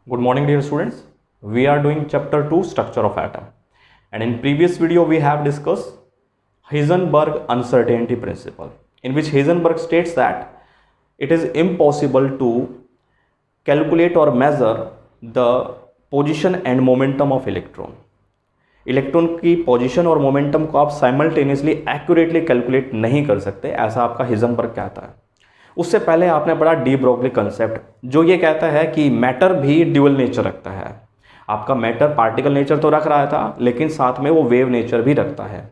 Good morning dear students. We are doing chapter 2 structure of atom, and in previous video we have discussed Heisenberg uncertainty principle, in which Heisenberg states that it is impossible to calculate or measure the position and momentum of electron. Electron की position और momentum को आप simultaneously accurately calculate नहीं कर सकते, ऐसा आपका Heisenberg कहता है। उससे पहले आपने पढ़ा डी ब्रोगली कंसेप्ट, जो ये कहता है कि मैटर भी ड्यूअल नेचर रखता है। आपका मैटर पार्टिकल नेचर तो रख रहा था, लेकिन साथ में वो वेव नेचर भी रखता है।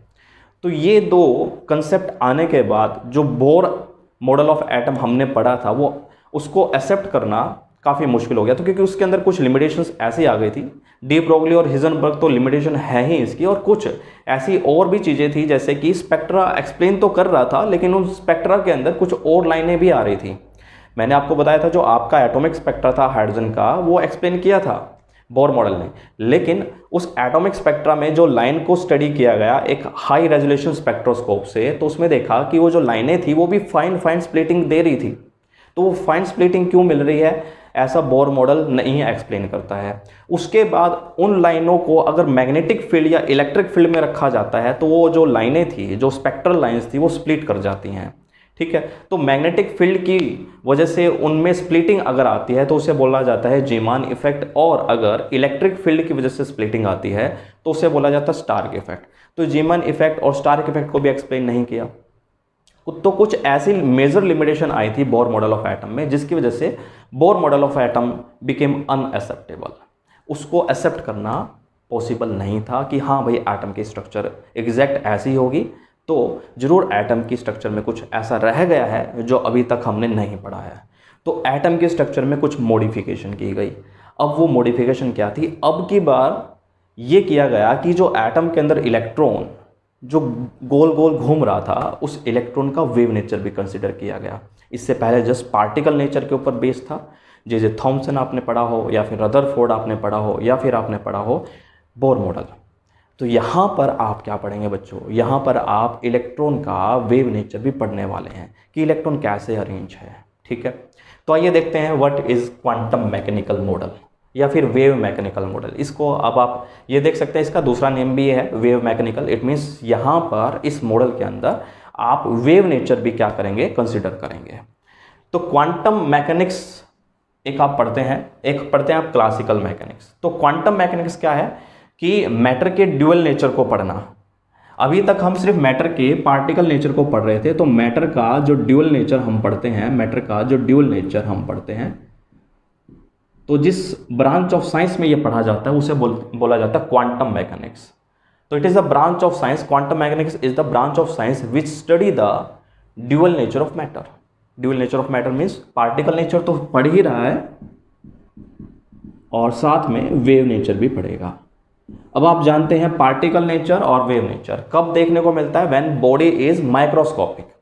तो ये दो कंसेप्ट आने के बाद जो बोर मॉडल ऑफ एटम हमने पढ़ा था, वो उसको एक्सेप्ट करना काफ़ी मुश्किल हो गया, तो क्योंकि उसके अंदर कुछ लिमिटेशंस ऐसी आ गई थी। डी ब्रोगली और हिजनबर्ग तो लिमिटेशन है ही इसकी, और कुछ ऐसी और भी चीज़ें थी, जैसे कि स्पेक्ट्रा एक्सप्लेन तो कर रहा था, लेकिन उन स्पेक्ट्रा के अंदर कुछ और लाइनें भी आ रही थी। मैंने आपको बताया था जो आपका एटॉमिक स्पेक्ट्रा था हाइड्रोजन का, वो एक्सप्लेन किया था बोर मॉडल ने, लेकिन उस एटॉमिक स्पेक्ट्रा में जो लाइन को स्टडी किया गया एक हाई रेजोल्यूशन स्पेक्ट्रोस्कोप से, तो उसमें देखा कि वो जो लाइनें थी वो भी फाइन स्प्लिटिंग दे रही थी। तो वो फाइन स्प्लिटिंग क्यों मिल रही है, ऐसा बोर मॉडल नहीं एक्सप्लेन करता है। उसके बाद उन लाइनों को अगर मैग्नेटिक फील्ड या इलेक्ट्रिक फील्ड में रखा जाता है, तो वो जो लाइनें थी, जो स्पेक्ट्रल लाइंस थी, वो स्प्लिट कर जाती हैं। ठीक है, तो मैग्नेटिक फील्ड की वजह से उनमें स्प्लिटिंग अगर आती है तो उसे बोला जाता है जीमान इफेक्ट, और अगर इलेक्ट्रिक फील्ड की वजह से स्प्लिटिंग आती है तो उसे बोला जाता है स्टार्क इफेक्ट। तो जीमान इफेक्ट और स्टार्क इफेक्ट को भी एक्सप्लेन नहीं किया। तो कुछ ऐसी मेजर लिमिटेशन आई थी बोर मॉडल ऑफ एटम में, जिसकी वजह से Bohr model of atom became unacceptable. उसको एक्सेप्ट करना पॉसिबल नहीं था कि हाँ भाई एटम की स्ट्रक्चर एग्जैक्ट ऐसी होगी, तो जरूर एटम की स्ट्रक्चर में कुछ ऐसा रह गया है जो अभी तक हमने नहीं पढ़ा है। तो एटम के स्ट्रक्चर में कुछ मॉडिफिकेशन की गई। अब वो मॉडिफिकेशन क्या थी, अब की बार ये किया गया कि जो एटम के अंदर इलेक्ट्रॉन जो गोल गोल घूम रहा था, उस इलेक्ट्रॉन का वेव नेचर भी कंसिडर किया गया। इससे पहले जस्ट पार्टिकल नेचर के ऊपर बेस था, जैसे थॉमसन आपने पढ़ा हो, या फिर रदरफोर्ड आपने पढ़ा हो, या फिर आपने पढ़ा हो बोर मॉडल। तो यहाँ पर आप क्या पढ़ेंगे बच्चों, यहाँ पर आप इलेक्ट्रॉन का वेव नेचर भी पढ़ने वाले हैं कि इलेक्ट्रॉन कैसे अरेंज है। ठीक है, तो आइए देखते हैं what is quantum mechanical model या फिर वेव मैकेनिकल मॉडल। इसको अब आप ये देख सकते हैं, इसका दूसरा नेम भी है वेव मैकेनिकल। इट मीन्स यहाँ पर इस मॉडल के अंदर आप वेव नेचर भी क्या करेंगे, कंसिडर करेंगे। तो क्वांटम मैकेनिक्स एक आप पढ़ते हैं, एक पढ़ते हैं आप क्लासिकल मैकेनिक्स। तो क्वांटम मैकेनिक्स क्या है कि मैटर के ड्यूअल नेचर को पढ़ना। अभी तक हम सिर्फ मैटर के पार्टिकल नेचर को पढ़ रहे थे, तो मैटर का जो ड्यूअल नेचर हम पढ़ते हैं, मैटर का जो ड्यूअल नेचर हम पढ़ते हैं, तो जिस ब्रांच ऑफ साइंस में ये पढ़ा जाता है उसे बोला जाता है क्वांटम मैकेनिक्स। तो it is a branch of science, quantum mechanics is the branch of science which study the dual nature of matter. Dual nature of matter means particle nature तो पढ़ ही रहा है और साथ में वेव नेचर भी पढ़ेगा। अब आप जानते हैं पार्टिकल नेचर और वेव नेचर कब देखने को मिलता है, व्हेन बॉडी इज माइक्रोस्कोपिक।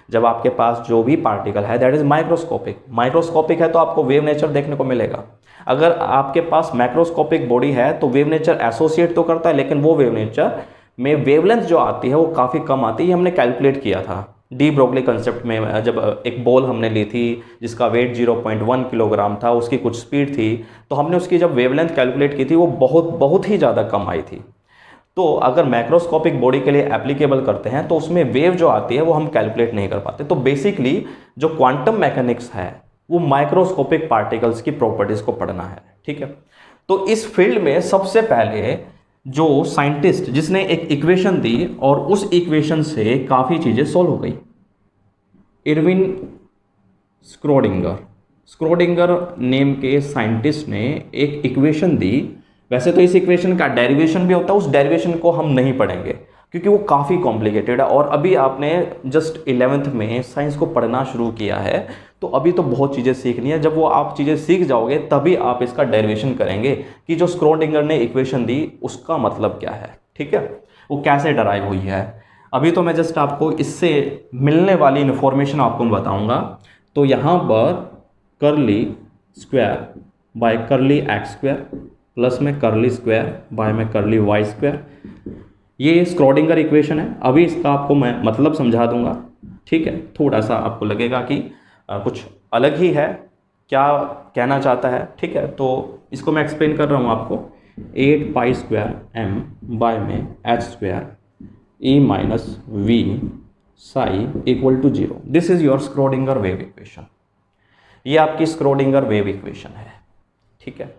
जब आपके पास जो भी पार्टिकल है दैट इज माइक्रोस्कोपिक है तो आपको वेव नेचर देखने को मिलेगा। अगर आपके पास मैक्रोस्कोपिक बॉडी है तो वेव नेचर एसोसिएट तो करता है, लेकिन वो वेव नेचर में वेवलेंथ जो आती है वो काफ़ी कम आती है। ये हमने कैलकुलेट किया था डी ब्रोगली कंसेप्ट में, जब एक बॉल हमने ली थी जिसका वेट 0.1 किलोग्राम था, उसकी कुछ स्पीड थी, तो हमने उसकी जब वेवलेंथ कैलकुलेट की थी वो बहुत ही ज़्यादा कम आई थी। तो अगर मैक्रोस्कोपिक बॉडी के लिए एप्लीकेबल करते हैं तो उसमें वेव जो आती है वो हम कैलकुलेट नहीं कर पाते। तो बेसिकली जो क्वांटम मैकेनिक्स है वो माइक्रोस्कोपिक पार्टिकल्स की प्रॉपर्टीज को पढ़ना है। ठीक है, तो इस फील्ड में सबसे पहले जो साइंटिस्ट जिसने एक इक्वेशन दी और उस इक्वेशन से काफ़ी चीज़ें सॉल्व हो गई, इरविन स्क्रोडिंगर नेम के साइंटिस्ट ने एक इक्वेशन दी। वैसे तो इस इक्वेशन का डेरिवेशन भी होता है, उस डेरिवेशन को हम नहीं पढ़ेंगे क्योंकि वो काफ़ी कॉम्प्लिकेटेड है, और अभी आपने जस्ट 11th में साइंस को पढ़ना शुरू किया है, तो अभी तो बहुत चीज़ें सीखनी है। जब वो आप चीज़ें सीख जाओगे तभी आप इसका डेरिवेशन करेंगे कि जो स्क्रोडिंगर ने इक्वेशन दी उसका मतलब क्या है। ठीक है, वो कैसे डराइव हुई है। अभी तो मैं जस्ट आपको इससे मिलने वाली इन्फॉर्मेशन आपको बताऊँगा। तो यहाँ पर curly square by curly x square plus में कर्ली स्क्वायर बाय में कर्ली वाई स्क्वायर, ये स्क्रोडिंगर इक्वेशन है। अभी इसका आपको मैं मतलब समझा दूंगा। ठीक है, थोड़ा सा आपको लगेगा कि कुछ अलग ही है, क्या कहना चाहता है, ठीक है। तो इसको मैं एक्सप्लेन कर रहा हूँ आपको। 8π² में h² e minus V psi equal to 0। This is your Schrodinger wave equation. ये आपकी स्क्रोडिंगर वेव इक्वेशन है, ठीक है।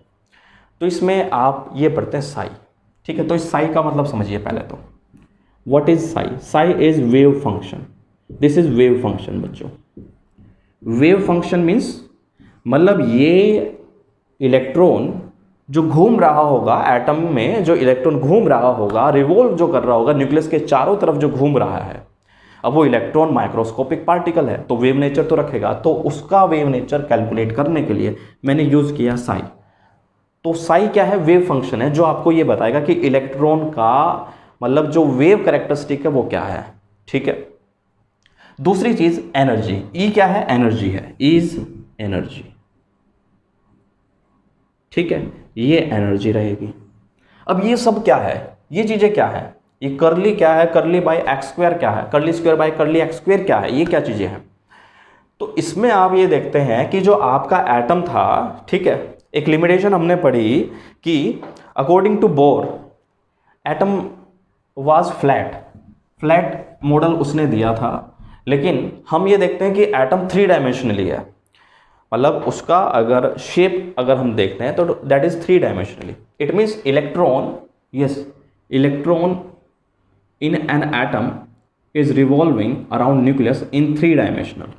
तो इसमें आप ये पढ़ते हैं साई, ठीक है। तो इस साई का मतलब समझिए पहले तो, what is Sai? Sai is wave function. This is wave function बच्चों। वेव फंक्शन मीन्स मतलब ये इलेक्ट्रॉन जो घूम रहा होगा एटम में, जो इलेक्ट्रॉन घूम रहा होगा, रिवॉल्व जो कर रहा होगा न्यूक्लियस के चारों तरफ जो घूम रहा है, अब वो इलेक्ट्रॉन माइक्रोस्कोपिक पार्टिकल है तो वेव नेचर तो रखेगा। तो उसका वेव नेचर कैलकुलेट करने के लिए मैंने यूज किया साई। तो साई क्या है? वेव फंक्शन है जो आपको ये बताएगा कि इलेक्ट्रॉन का मतलब जो वेव कैरेक्टरिस्टिक है वो क्या है, ठीक है। दूसरी चीज एनर्जी। ई क्या है? एनर्जी है। इज एनर्जी, ठीक है। ये एनर्जी रहेगी। अब ये सब क्या है? ये चीजें क्या है? ये करली क्या है? करली बाई x² क्या है? करली स्क्वायर बाई करली x² क्या है? ये क्या चीजें हैं? तो इसमें आप ये देखते हैं कि जो आपका एटम था, ठीक है, एक लिमिटेशन हमने पढ़ी कि according to Bohr atom was flat model उसने दिया था। लेकिन हम ये देखते हैं कि एटम 3 डायमेंशनली है, मतलब उसका अगर शेप अगर हम देखते हैं तो that is 3 dimensionally. It means electron, yes, electron in an atom is revolving around nucleus in 3 dimensional.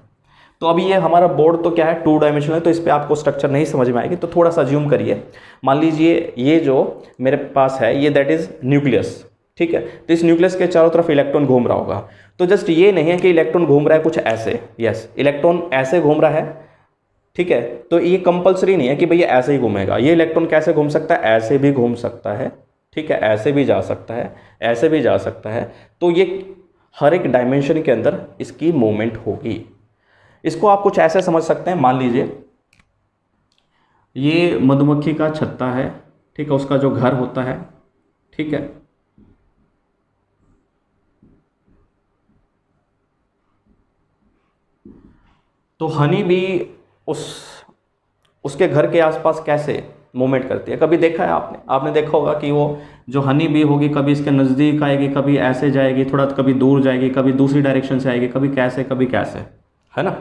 तो अभी ये हमारा बोर्ड तो क्या है? 2 डायमेंशनल है, तो इस पर आपको स्ट्रक्चर नहीं समझ में आएगी। तो थोड़ा सा ज्यूम करिए। मान लीजिए ये जो मेरे पास है ये दैट इज न्यूक्लियस, ठीक है। तो इस न्यूक्लियस के चारों तरफ इलेक्ट्रॉन घूम रहा होगा। तो जस्ट ये नहीं है कि इलेक्ट्रॉन घूम रहा है कुछ ऐसे, यस, इलेक्ट्रॉन ऐसे घूम रहा है, ठीक है। तो ये कंपलसरी नहीं है कि भैया ऐसे ही घूमेगा। ये इलेक्ट्रॉन कैसे घूम सकता है? ऐसे भी घूम सकता है, ठीक है, ऐसे भी जा सकता है, ऐसे भी जा सकता है। तो ये हर एक डायमेंशन के अंदर इसकी मूवमेंट होगी। इसको आप कुछ ऐसे समझ सकते हैं। मान लीजिए ये मधुमक्खी का छत्ता है, ठीक है, उसका जो घर होता है, ठीक है। तो हनी भी उसके घर के आसपास कैसे मूवमेंट करती है? कभी देखा है आपने देखा होगा कि वो जो हनी बी होगी कभी इसके नज़दीक आएगी, कभी ऐसे जाएगी, थोड़ा कभी दूर जाएगी, कभी दूसरी डायरेक्शन से आएगी, कभी कैसे, है ना।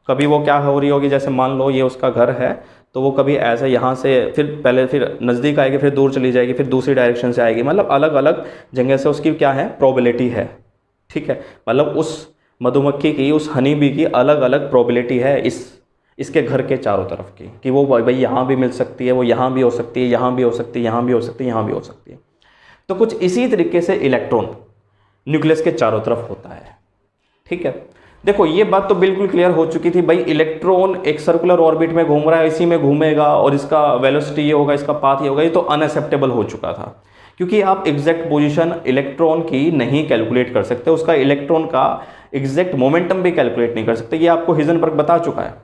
कभी वो क्या हो रही होगी, जैसे मान लो ये उसका घर है तो वो कभी ऐसे यहाँ से फिर नज़दीक आएगी, फिर दूर चली जाएगी, फिर दूसरी डायरेक्शन से आएगी। मतलब अलग अलग जगह से उसकी क्या है? प्रोबेबिलिटी है, ठीक है। मतलब उस मधुमक्खी की, उस हनी बी की अलग अलग प्रोबेबिलिटी है इसके घर के चारों तरफ की, कि वो भाई यहाँ भी मिल सकती है, वो यहाँ भी हो सकती है, यहाँ भी हो सकती है, यहाँ भी हो सकती है, यहाँ भी हो सकती है। तो कुछ इसी तरीके से इलेक्ट्रॉन न्यूक्लियस के चारों तरफ होता है, ठीक है। देखो ये बात तो बिल्कुल क्लियर हो चुकी थी भाई, इलेक्ट्रॉन एक सर्कुलर ऑर्बिट में घूम रहा है, इसी में घूमेगा और इसका वेलोसिटी ये होगा, इसका पाथ ये होगा। ये तो अनएक्सेप्टेबल हो चुका था, क्योंकि आप एग्जैक्ट पोजीशन इलेक्ट्रॉन की नहीं कैलकुलेट कर सकते, उसका इलेक्ट्रॉन का एग्जैक्ट मोमेंटम भी कैलकुलेट नहीं कर सकते। ये आपको हिजनबर्ग बता चुका है।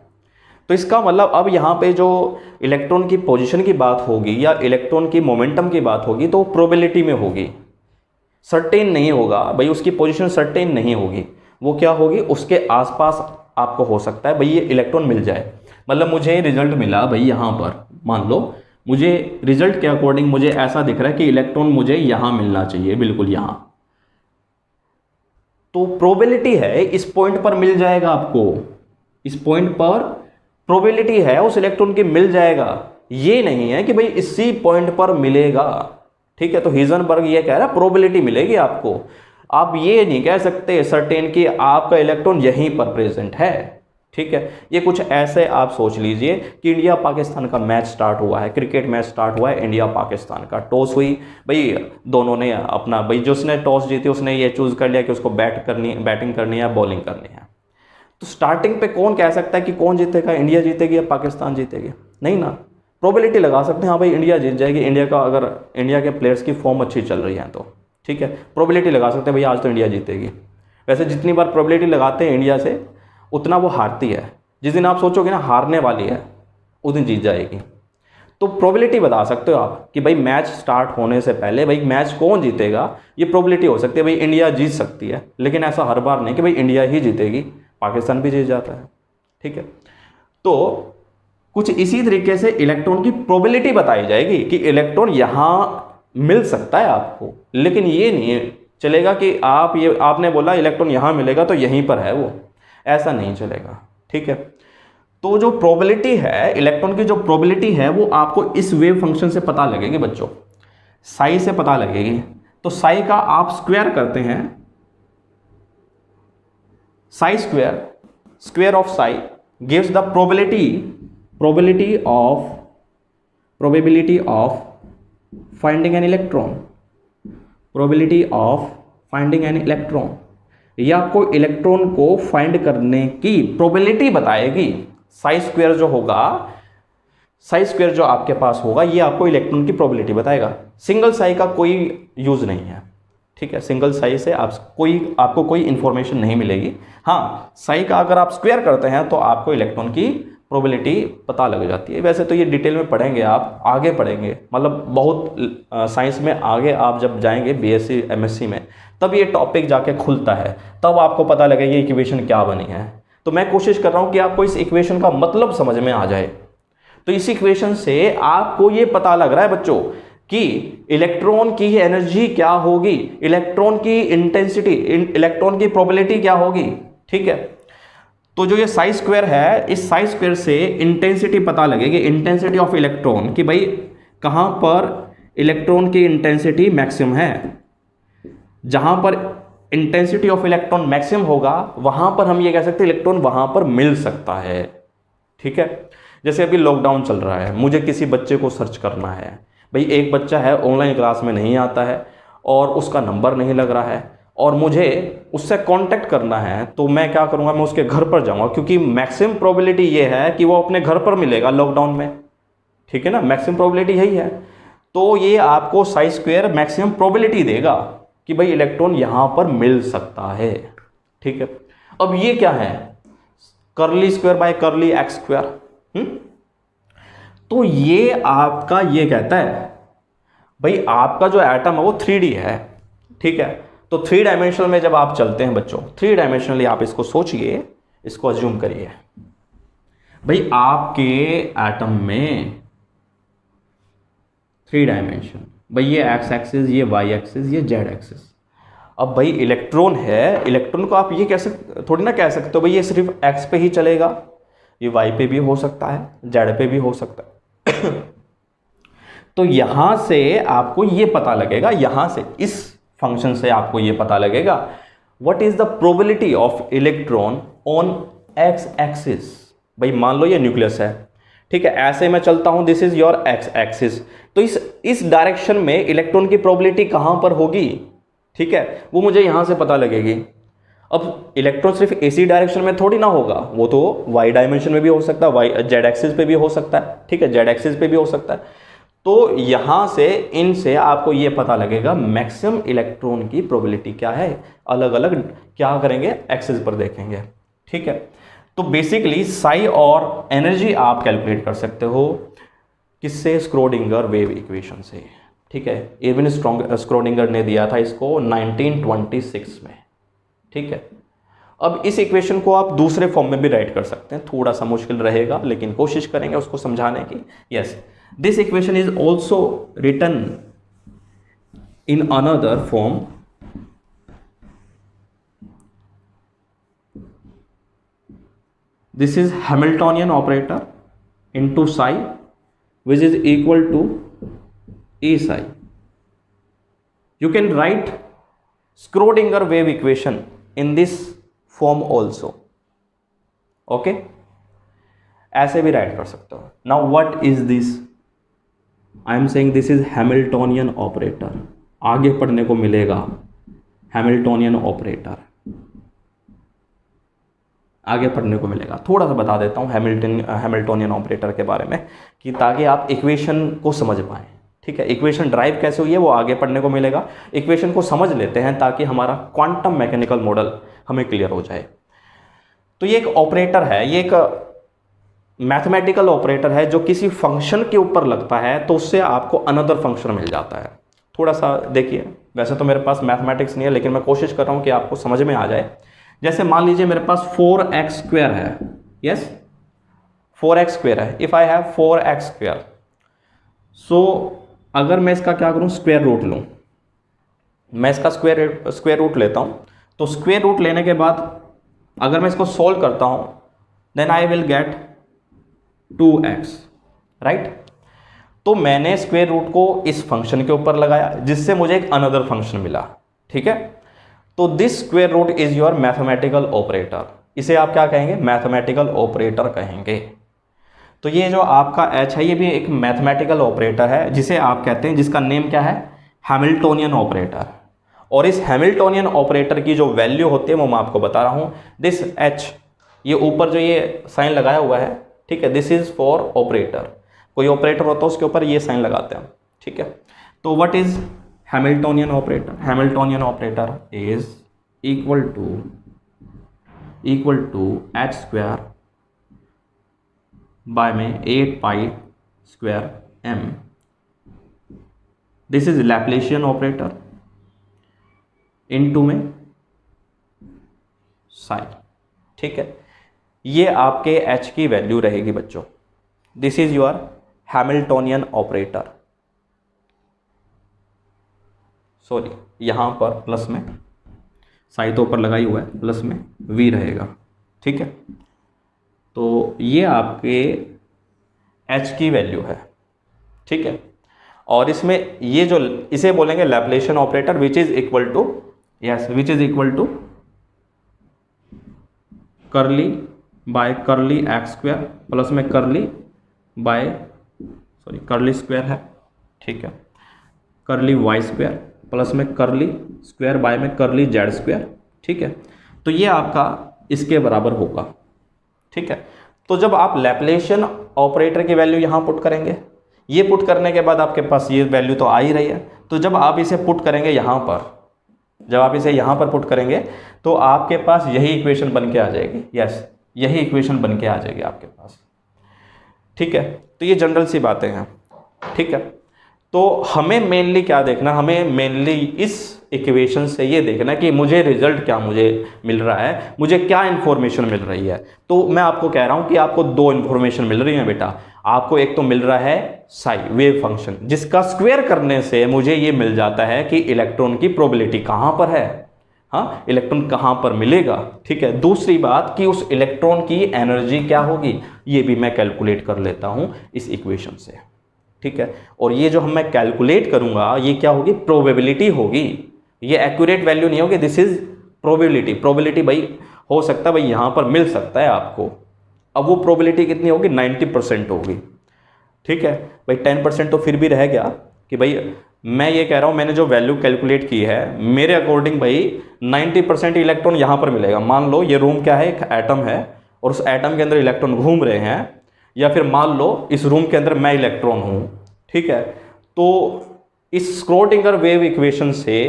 तो इसका मतलब अब यहाँ पे जो इलेक्ट्रॉन की पोजीशन की बात होगी या इलेक्ट्रॉन की मोमेंटम की बात होगी तो प्रोबेबिलिटी में होगी, सर्टेन नहीं होगा भाई, उसकी पोजीशन सर्टेन नहीं होगी। वो क्या होगी? उसके आसपास आपको हो सकता है भाई ये इलेक्ट्रॉन मिल जाए। मतलब मुझे रिजल्ट मिला भाई यहाँ पर, मान लो मुझे रिजल्ट के अकॉर्डिंग मुझे ऐसा दिख रहा है कि इलेक्ट्रॉन मुझे यहाँ मिलना चाहिए, बिल्कुल यहाँ। तो प्रोबेबिलिटी है इस पॉइंट पर मिल जाएगा आपको, इस पॉइंट पर प्रोबेबिलिटी है उस इलेक्ट्रॉन की मिल जाएगा। ये नहीं है कि भाई इसी पॉइंट पर मिलेगा, ठीक है। तो हिजनबर्ग ये कह रहा है प्रोबेबिलिटी मिलेगी आपको। आप ये नहीं कह सकते सर्टेन कि आपका इलेक्ट्रॉन यहीं पर प्रेजेंट है, ठीक है। ये कुछ ऐसे आप सोच लीजिए कि इंडिया पाकिस्तान का मैच स्टार्ट हुआ है, क्रिकेट मैच स्टार्ट हुआ है इंडिया पाकिस्तान का, टॉस हुई भाई, दोनों ने अपना भाई जिसने टॉस जीती उसने ये चूज कर लिया कि उसको बैटिंग करनी है या बॉलिंग करनी है। तो स्टार्टिंग पे कौन कह सकता है कि कौन जीतेगा, इंडिया जीतेगी या पाकिस्तान जीतेगी? नहीं ना। प्रोबेबिलिटी लगा सकते हैं हाँ भाई इंडिया जीत जाएगी, इंडिया का अगर इंडिया के प्लेयर्स की फॉर्म अच्छी चल रही है तो, ठीक है, प्रोबेबिलिटी लगा सकते हैं भाई आज तो इंडिया जीतेगी। वैसे जितनी बार प्रोबेबिलिटी लगाते हैं इंडिया से उतना वो हारती है। जिस दिन आप सोचोगे ना हारने वाली है उस दिन जीत जाएगी। तो प्रोबेबिलिटी बता सकते हो आप कि भाई मैच स्टार्ट होने से पहले भाई मैच कौन जीतेगा, ये प्रोबेबिलिटी हो सकती है भाई इंडिया जीत सकती है। लेकिन ऐसा हर बार नहीं कि भाई इंडिया ही जीतेगी, पाकिस्तान भी जीत जाता है, ठीक है। तो कुछ इसी तरीके से इलेक्ट्रॉन की प्रोबेबिलिटी बताई जाएगी कि इलेक्ट्रॉन यहाँ मिल सकता है आपको, लेकिन ये नहीं चलेगा कि आपने बोला इलेक्ट्रॉन यहाँ मिलेगा तो यहीं पर है वो, ऐसा नहीं चलेगा। ठीक है, तो जो प्रोबेबिलिटी है, इलेक्ट्रॉन की जो प्रोबेबिलिटी है वो आपको इस वेव फंक्शन से पता लगेगी बच्चों, साई से पता लगेगी। तो साई का आप स्क्वायर करते हैं, Sai square of Sai gives the probability of finding an electron, ये आपको इलेक्ट्रॉन को फाइंड करने की प्रोबेबिलिटी बताएगी। साई स्क्वायर जो आपके पास होगा ये आपको इलेक्ट्रॉन की प्रोबेबिलिटी बताएगा। सिंगल साई का कोई यूज नहीं है। ठीक है, सिंगल साई से आपको कोई इंफॉर्मेशन नहीं मिलेगी। हाँ, साई का अगर आप स्क्वायर करते हैं तो आपको इलेक्ट्रॉन की प्रोबेबिलिटी पता लग जाती है। वैसे तो ये डिटेल में पढ़ेंगे, आप आगे पढ़ेंगे, मतलब बहुत साइंस में आगे आप जब जाएंगे बीएससी एमएससी में, तब ये टॉपिक जाके खुलता है, तब आपको पता लगेगा ये इक्वेशन क्या बनी है। तो मैं कोशिश कर रहा हूँ कि आपको इस इक्वेशन का मतलब समझ में आ जाए। तो इस इक्वेशन से आपको ये पता लग रहा है बच्चों कि इलेक्ट्रॉन की एनर्जी क्या होगी, इलेक्ट्रॉन की इंटेंसिटी, इलेक्ट्रॉन की प्रोबेबिलिटी क्या होगी। ठीक है, तो जो ये साई स्क्वायर है, इस साई स्क्वायर से इंटेंसिटी पता लगेगी, इंटेंसिटी ऑफ इलेक्ट्रॉन, कि भाई कहाँ पर इलेक्ट्रॉन की इंटेंसिटी मैक्सिमम है। जहाँ पर इंटेंसिटी ऑफ इलेक्ट्रॉन मैक्सिमम होगा वहाँ पर हम ये कह सकते हैं इलेक्ट्रॉन वहाँ पर मिल सकता है। ठीक है, जैसे अभी लॉकडाउन चल रहा है, मुझे किसी बच्चे को सर्च करना है, भाई एक बच्चा है ऑनलाइन क्लास में नहीं आता है और उसका नंबर नहीं लग रहा है और मुझे उससे कांटेक्ट करना है, तो मैं क्या करूँगा, मैं उसके घर पर जाऊँगा, क्योंकि मैक्सिमम प्रोबेबिलिटी ये है कि वो अपने घर पर मिलेगा लॉकडाउन में। ठीक है ना, मैक्सिमम प्रोबेबिलिटी यही है। तो ये आपको साई स्क्वायर मैक्सिमम प्रोबेबिलिटी देगा कि भाई इलेक्ट्रॉन यहाँ पर मिल सकता है। ठीक है, अब ये क्या है, curly square by curly x square. तो ये आपका ये कहता है भाई आपका जो एटम है वो 3D है। ठीक है, तो 3 डायमेंशनल में जब आप चलते हैं बच्चों, 3 डायमेंशनली आप इसको सोचिए, इसको अज्यूम करिए भाई आपके एटम में 3 डायमेंशन, भाई ये एक्स एक्सिस, ये वाई एक्सिस, ये जेड एक्सिस। अब भाई इलेक्ट्रॉन है, इलेक्ट्रॉन को आप ये थोड़ी ना कह सकते हो भाई ये सिर्फ एक्स पे ही चलेगा, ये वाई पे भी हो सकता है, जेड पे भी हो सकता है। तो यहां से आपको ये पता लगेगा, यहां से इस फंक्शन से आपको ये पता लगेगा what is the probability of electron on x axis. भाई मान लो ये न्यूक्लियस है, ठीक है, ऐसे मैं चलता हूं, this is your x axis, तो इस डायरेक्शन में इलेक्ट्रॉन की प्रोबेबिलिटी कहां पर होगी, ठीक है, वो मुझे यहां से पता लगेगी। अब इलेक्ट्रॉन सिर्फ एसी डायरेक्शन में थोड़ी ना होगा, वो तो वाई डायमेंशन में भी हो सकता है, वाई जेड एक्सिस पे भी हो सकता है। ठीक है, जेड एक्सिस पे भी हो सकता है। तो यहां से इनसे आपको ये पता लगेगा मैक्सिमम इलेक्ट्रॉन की प्रोबेबिलिटी क्या है। अलग अलग क्या करेंगे, एक्सिस पर देखेंगे। ठीक है, तो बेसिकली साई और एनर्जी आप कैलकुलेट कर सकते हो किससे, स्क्रोडिंगर वेव इक्वेशन से। ठीक है, एविन स्क्रोडिंगर ने दिया था इसको 1926 में। ठीक है, अब इस इक्वेशन को आप दूसरे फॉर्म में भी राइट कर सकते हैं, थोड़ा सा मुश्किल रहेगा लेकिन कोशिश करेंगे उसको समझाने की। Yes, this equation is also written in another form, this is Hamiltonian operator into psi which is equal to E psi. You can write Schrodinger wave equation in this form also. Okay, ऐसे भी right कर सकते हो। Now what is this? I am saying this is Hamiltonian operator. आगे पढ़ने को मिलेगा Hamiltonian operator, आगे पढ़ने को मिलेगा। थोड़ा सा बता देता हूँ हैमिल्टोनियन ऑपरेटर के बारे में, कि ताकि आप इक्वेशन को समझ पाएँ। ठीक है, इक्वेशन ड्राइव कैसे हुई है वो आगे पढ़ने को मिलेगा। इक्वेशन को समझ लेते हैं ताकि हमारा क्वांटम मैकेनिकल मॉडल हमें क्लियर हो जाए। तो ये एक ऑपरेटर है, ये एक मैथमेटिकल ऑपरेटर है जो किसी फंक्शन के ऊपर लगता है तो उससे आपको अनदर फंक्शन मिल जाता है। थोड़ा सा देखिए, वैसे तो मेरे पास मैथमेटिक्स नहीं है लेकिन मैं कोशिश कर रहा हूँ कि आपको समझ में आ जाए। जैसे मान लीजिए मेरे पास 4x² है, यस 4x स्क्वेयर है, if I have 4x square, so अगर मैं इसका क्या करूँ, स्क्वायर रूट लूँ, मैं इसका स्क्वायर रूट लेता हूँ, तो स्क्वायर रूट लेने के बाद अगर मैं इसको सोल्व करता हूँ then I will get 2x, right. तो मैंने स्क्वायर रूट को इस फंक्शन के ऊपर लगाया जिससे मुझे एक अनदर फंक्शन मिला, ठीक है। तो this square root is your mathematical operator, इसे आप क्या कहेंगे, मैथमेटिकल ऑपरेटर कहेंगे। तो ये जो आपका h है ये भी एक मैथमेटिकल ऑपरेटर है जिसे आप कहते हैं, जिसका नेम क्या है, हैमिल्टोनियन ऑपरेटर। और इस हैमिल्टोनियन ऑपरेटर की जो वैल्यू होती है वो मैं आपको बता रहा हूँ। दिस h, ये ऊपर जो ये साइन लगाया हुआ है, ठीक है, दिस इज फॉर ऑपरेटर। कोई ऑपरेटर होता है उसके ऊपर ये साइन लगाते हैं, ठीक है। तो what is Hamiltonian operator, Hamiltonian operator is equal to h square by में 8 pi square m, this is Laplacian operator into में साइन, ठीक है। ये आपके h की वैल्यू रहेगी बच्चों, this is your Hamiltonian operator. Sorry, यहां पर प्लस में साइन तो ऊपर लगाई हुआ है, प्लस में v रहेगा, ठीक है। तो ये आपके h की वैल्यू है, ठीक है। और इसमें ये जो इसे बोलेंगे Laplacian operator which is equal to, yes, which is equal to curly by curly x square plus में करली बाय, सॉरी करली स्क्वायर है, ठीक है, करली वाई स्क्वायर प्लस में करली स्क्वायर बाय में करली जेड स्क्वायर, ठीक है। तो ये आपका इसके बराबर होगा, ठीक है। तो जब आप लैप्लेशियन ऑपरेटर की वैल्यू यहाँ पुट करेंगे, ये पुट करने के बाद आपके पास ये वैल्यू तो आ ही रही है, तो जब आप इसे पुट करेंगे यहाँ पर, जब आप इसे यहाँ पर पुट करेंगे तो आपके पास यही इक्वेशन बन के आ जाएगी, यस, यही इक्वेशन बन के आ जाएगी आपके पास, ठीक है। तो ये जनरल सी बातें हैं, ठीक है। तो हमें मेनली क्या देखना, हमें मेनली इस इक्वेशन से ये देखना कि मुझे रिजल्ट क्या मुझे मिल रहा है, मुझे क्या इन्फॉर्मेशन मिल रही है। तो मैं आपको कह रहा हूँ कि आपको दो इन्फॉर्मेशन मिल रही है बेटा। आपको एक तो मिल रहा है साई वेव फंक्शन, जिसका स्क्वायर करने से मुझे ये मिल जाता है कि इलेक्ट्रॉन की प्रोबेबिलिटी कहाँ पर है, हाँ, इलेक्ट्रॉन कहाँ पर मिलेगा, ठीक है। दूसरी बात कि उस इलेक्ट्रॉन की एनर्जी क्या होगी, ये भी मैं कैलकुलेट कर लेता हूँ इस इक्वेशन से, ठीक है। और ये जो मैं कैलकुलेट करूँगा ये क्या होगी, प्रोबेबिलिटी होगी, ये एक्यूरेट वैल्यू नहीं होगी, दिस इज प्रोबेबिलिटी। प्रोबेबिलिटी भाई हो सकता है भाई यहाँ पर मिल सकता है आपको, अब वो प्रोबेबिलिटी कितनी होगी, 90% होगी, ठीक है भाई। 10% तो फिर भी रह गया कि भाई मैं ये कह रहा हूँ मैंने जो वैल्यू कैलकुलेट की है मेरे अकॉर्डिंग भाई 90% इलेक्ट्रॉन यहाँ पर मिलेगा। मान लो ये रूम क्या है, एक एटम है और उस एटम के अंदर इलेक्ट्रॉन घूम रहे हैं, या फिर मान लो इस रूम के अंदर मैं इलेक्ट्रॉन हूँ, ठीक है। तो इस स्क्रोडिंगर वेव इक्वेशन से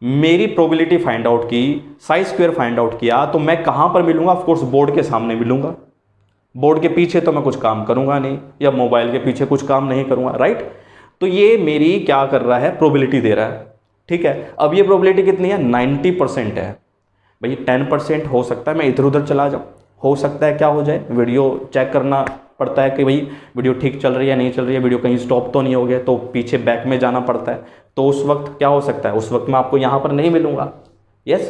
मेरी प्रोबेबिलिटी फाइंड आउट की, साई स्क्वायर फाइंड आउट किया, तो मैं कहाँ पर मिलूंगा, ऑफकोर्स बोर्ड के सामने मिलूंगा। बोर्ड के पीछे तो मैं कुछ काम करूंगा नहीं, या मोबाइल के पीछे कुछ काम नहीं करूंगा, राइट। तो ये मेरी क्या कर रहा है, प्रोबेबिलिटी दे रहा है, ठीक है। अब ये प्रोबेबिलिटी कितनी है, 90% है भाई। 10% हो सकता है मैं इधर उधर चला जाऊँ, हो सकता है क्या हो जाए, वीडियो चेक करना पड़ता है कि भाई वीडियो ठीक चल रही है नहीं चल रही है, वीडियो कहीं स्टॉप तो नहीं हो गया, तो पीछे बैक में जाना पड़ता है। तो उस वक्त क्या हो सकता है, उस वक्त मैं आपको यहाँ पर नहीं मिलूंगा, यस।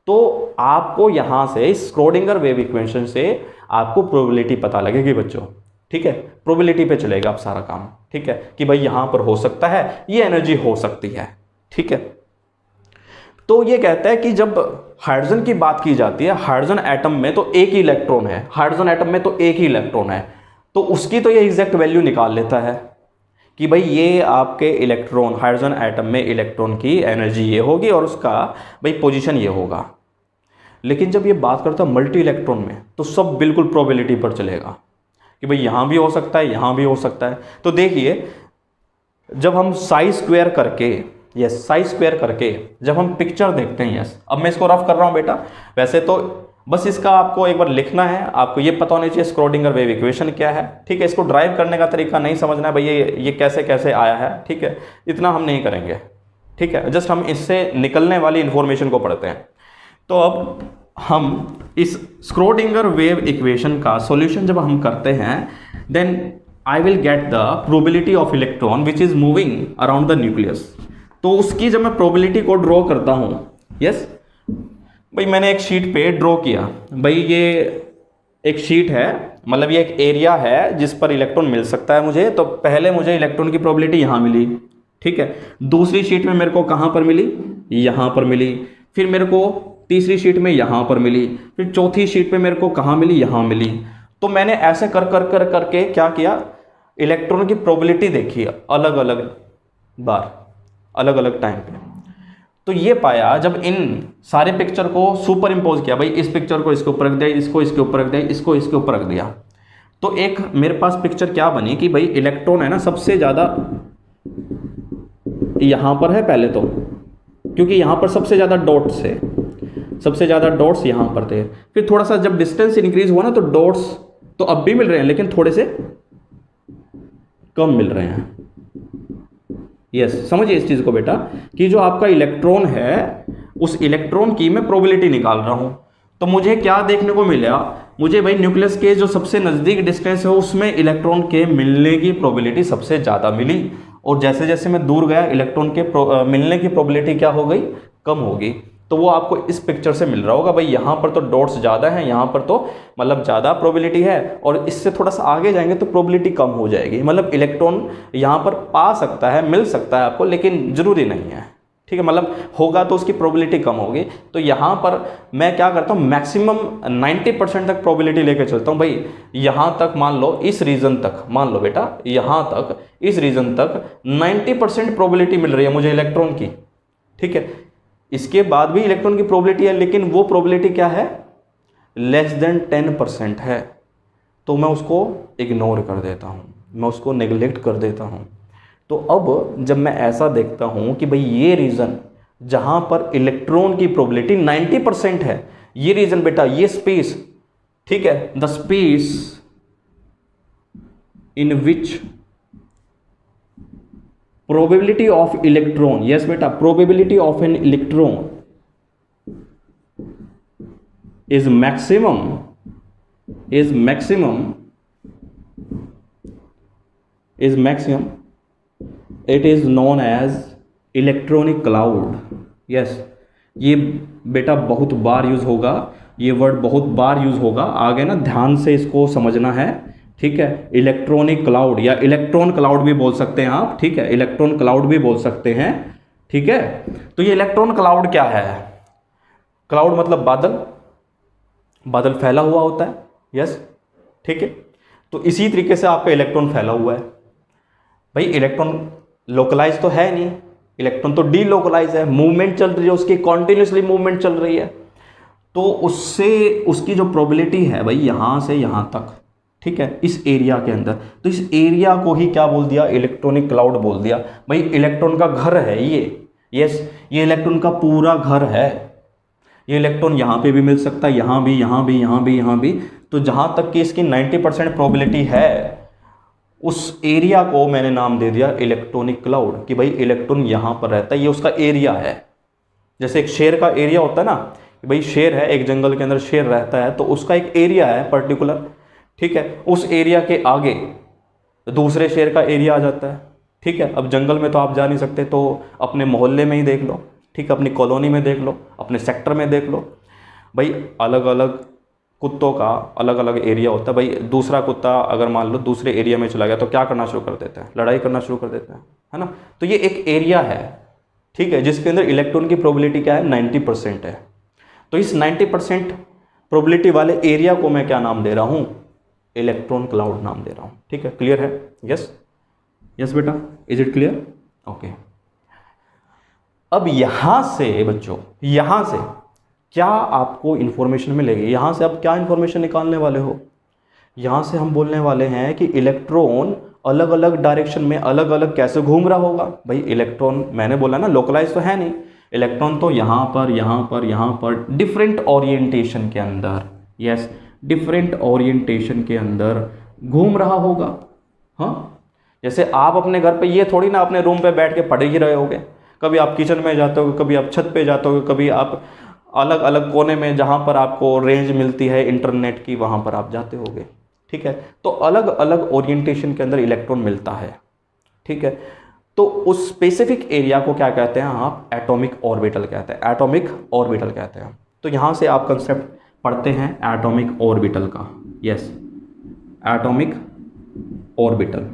तो आपको यहाँ से स्क्रोडिंगर वेव इक्वेशन से आपको प्रोबेबिलिटी पता लगेगी बच्चों, ठीक है। प्रोबेबिलिटी पे चलेगा अब सारा काम, ठीक है, कि भाई यहाँ पर हो सकता है, ये एनर्जी हो सकती है, ठीक है। तो ये कहता है कि जब हाइड्रोजन की बात की जाती है, हाइड्रोजन एटम में तो एक ही इलेक्ट्रॉन है, हाइड्रोजन एटम में तो एक ही इलेक्ट्रॉन है, तो उसकी तो ये एग्जैक्ट वैल्यू निकाल लेता है कि भाई ये आपके इलेक्ट्रॉन, हाइड्रोजन एटम में इलेक्ट्रॉन की एनर्जी ये होगी और उसका भाई पोजीशन ये होगा। लेकिन जब ये बात करता है मल्टी इलेक्ट्रॉन में, तो सब बिल्कुल प्रोबेबिलिटी पर चलेगा कि भाई यहाँ भी हो सकता है, यहाँ भी हो सकता है। तो देखिए जब हम साई स्क्वायर करके, यस, साई स्क्वायर करके जब हम पिक्चर देखते हैं, यस, अब मैं इसको रफ कर रहा हूँ बेटा, वैसे तो बस इसका आपको एक बार लिखना है, आपको ये पता होना चाहिए स्क्रोडिंगर वेव इक्वेशन क्या है, ठीक है। इसको ड्राइव करने का तरीका नहीं समझना है भाई, ये कैसे कैसे आया है, ठीक है, इतना हम नहीं करेंगे, ठीक है। जस्ट हम इससे निकलने वाली इंफॉर्मेशन को पढ़ते हैं। तो अब हम इस स्क्रोडिंगर वेव इक्वेशन का सॉल्यूशन जब हम करते हैं, then I will get the probability of electron which is moving around the nucleus. तो उसकी जब मैं प्रोबेबिलिटी को ड्रॉ करता हूं, यस भाई मैंने एक शीट पे ड्रॉ किया, भाई ये एक शीट है, मतलब ये एक एरिया है जिस पर इलेक्ट्रॉन मिल सकता है मुझे। तो पहले मुझे इलेक्ट्रॉन की प्रोबेबिलिटी यहाँ मिली, ठीक है। दूसरी शीट में मेरे को कहाँ पर मिली, यहाँ पर मिली। फिर मेरे को तीसरी शीट में यहाँ पर मिली। फिर चौथी शीट पे मेरे को कहाँ मिली, यहाँ मिली। तो मैंने ऐसे कर कर कर करके क्या किया, इलेक्ट्रॉन की प्रोबेबिलिटी देखी अलग अलग बार, अलग अलग टाइम पे। तो ये पाया जब इन सारे पिक्चर को सुपर इम्पोज किया, भाई इस पिक्चर को इसके ऊपर रख दिया, इसको इसके ऊपर रख दिया, इसको इसके ऊपर रख दिया, तो एक मेरे पास पिक्चर क्या बनी कि भाई इलेक्ट्रॉन है ना सबसे ज़्यादा यहाँ पर है पहले तो, क्योंकि यहाँ पर सबसे ज़्यादा डॉट्स है, सबसे ज़्यादा डॉट्स यहाँ पर थे। फिर थोड़ा सा जब डिस्टेंस इंक्रीज हुआ ना तो डॉट्स तो अब भी मिल रहे हैं लेकिन थोड़े से कम मिल रहे हैं। यस समझिए इस चीज़ को बेटा कि जो आपका इलेक्ट्रॉन है उस इलेक्ट्रॉन की मैं प्रोबेबिलिटी निकाल रहा हूँ। तो मुझे क्या देखने को मिला, मुझे भाई न्यूक्लियस के जो सबसे नज़दीक डिस्टेंस है उसमें इलेक्ट्रॉन के मिलने की प्रोबेबिलिटी सबसे ज़्यादा मिली, और जैसे जैसे मैं दूर गया इलेक्ट्रॉन के मिलने की प्रोबेबिलिटी क्या हो गई, कम होगी। तो वो आपको इस पिक्चर से मिल रहा होगा, भाई यहाँ पर तो डॉट्स ज़्यादा हैं, यहाँ पर तो मतलब ज़्यादा प्रोबेबिलिटी है, और इससे थोड़ा सा आगे जाएंगे तो प्रोबेबिलिटी कम हो जाएगी। मतलब इलेक्ट्रॉन यहाँ पर पा सकता है, मिल सकता है आपको, लेकिन ज़रूरी नहीं है, ठीक है। मतलब होगा तो उसकी प्रोबेबिलिटी कम होगी। तो यहाँ पर मैं क्या करता हूँ, मैक्सिमम 90% तक प्रोबेबिलिटी लेके चलता हूँ। भाई यहाँ तक मान लो, इस रीजन तक मान लो बेटा, यहाँ तक इस रीजन तक 90% प्रोबेबिलिटी मिल रही है मुझे इलेक्ट्रॉन की, ठीक है। इसके बाद भी इलेक्ट्रॉन की प्रोबेबिलिटी है, लेकिन वो प्रोबेबिलिटी क्या है, लेस देन 10% है। तो मैं उसको इग्नोर कर देता हूँ, मैं उसको नेग्लेक्ट कर देता हूँ। तो अब जब मैं ऐसा देखता हूँ कि भाई ये रीजन जहाँ पर इलेक्ट्रॉन की प्रोबेबिलिटी 90% है, ये रीजन बेटा, ये स्पेस, ठीक है, the space in which probability of electron, yes beta, probability of an electron is maximum, it is known as electronic cloud। yes ये बेटा बहुत बार यूज होगा, ये वर्ड बहुत बार यूज होगा, आगे ना ध्यान से इसको समझना है, ठीक है। इलेक्ट्रॉनिक क्लाउड या इलेक्ट्रॉन क्लाउड भी बोल सकते हैं आप, ठीक है, इलेक्ट्रॉन क्लाउड भी बोल सकते हैं, ठीक है। तो ये इलेक्ट्रॉन क्लाउड क्या है, क्लाउड मतलब बादल, बादल फैला हुआ होता है, यस, ठीक है। तो इसी तरीके से आपका इलेक्ट्रॉन फैला हुआ है। भाई इलेक्ट्रॉन लोकलाइज तो है नहीं, इलेक्ट्रॉन तो डीलोकलाइज है, मूवमेंट चल रही है उसकी, कॉन्टिन्यूसली मूवमेंट चल रही है। तो उससे उसकी जो प्रोबेबिलिटी है भाई यहाँ से यहाँ तक, ठीक है, इस एरिया के अंदर, तो इस एरिया को ही क्या बोल दिया, इलेक्ट्रॉनिक क्लाउड बोल दिया। भाई इलेक्ट्रॉन का घर है ये, यस, ये इलेक्ट्रॉन का पूरा घर है। ये इलेक्ट्रॉन यहाँ पे भी मिल सकता है, यहाँ भी, यहाँ भी, यहाँ भी, यहाँ भी। तो जहाँ तक कि इसकी 90% प्रोबेबिलिटी है, उस एरिया को मैंने नाम दे दिया इलेक्ट्रॉनिक क्लाउड, कि भाई इलेक्ट्रॉन यहाँ पर रहता है, ये उसका एरिया है। जैसे एक शेर का एरिया होता है ना, कि भाई शेर है, एक जंगल के अंदर शेर रहता है, तो उसका एक एरिया है पर्टिकुलर, ठीक है। उस एरिया के आगे दूसरे शेर का एरिया आ जाता है, ठीक है। अब जंगल में तो आप जा नहीं सकते, तो अपने मोहल्ले में ही देख लो, ठीक है, अपनी कॉलोनी में देख लो, अपने सेक्टर में देख लो। भाई अलग अलग कुत्तों का अलग अलग एरिया होता है। भाई दूसरा कुत्ता अगर मान लो दूसरे एरिया में चला गया तो क्या करना शुरू कर देता है, लड़ाई करना शुरू कर देता है ना। तो ये एक एरिया है, ठीक है, जिसके अंदर इलेक्ट्रॉन की प्रोबेबिलिटी क्या है, 90% है। तो इस 90% प्रोबेबिलिटी वाले एरिया को मैं क्या नाम दे रहा हूँ, इलेक्ट्रॉन क्लाउड नाम दे रहा हूँ, ठीक है। क्लियर है, यस, यस बेटा, इज इट क्लियर, ओके। अब यहां से बच्चों, यहां से क्या आपको इंफॉर्मेशन मिलेगी, यहां से आप क्या इंफॉर्मेशन निकालने वाले हो, यहां से हम बोलने वाले हैं कि इलेक्ट्रॉन अलग अलग डायरेक्शन में अलग अलग कैसे घूम रहा होगा। भाई इलेक्ट्रॉन मैंने बोला ना लोकलाइज तो है नहीं, इलेक्ट्रॉन तो यहाँ पर, यहाँ पर, यहाँ पर डिफरेंट ओरिएंटेशन के अंदर, यस, डिफरेंट ओरिएंटेशन के अंदर घूम रहा होगा। हाँ, जैसे आप अपने घर पे ये थोड़ी ना अपने रूम पे बैठ के पढ़ ही रहे होगे, कभी आप किचन में जाते हो, कभी आप छत पे जाते हो, कभी आप अलग अलग कोने में जहाँ पर आपको रेंज मिलती है इंटरनेट की, वहाँ पर आप जाते होगे, ठीक है। तो अलग अलग ओरिएंटेशन के अंदर इलेक्ट्रॉन मिलता है, ठीक है। तो उस स्पेसिफिक एरिया को क्या कहते हैं आप, एटॉमिक ऑर्बिटल कहते हैं, एटॉमिक ऑर्बिटल कहते हैं। तो यहाँ से आप कंसेप्ट पढ़ते हैं एटॉमिक ऑर्बिटल का, यस, एटॉमिक ऑर्बिटल।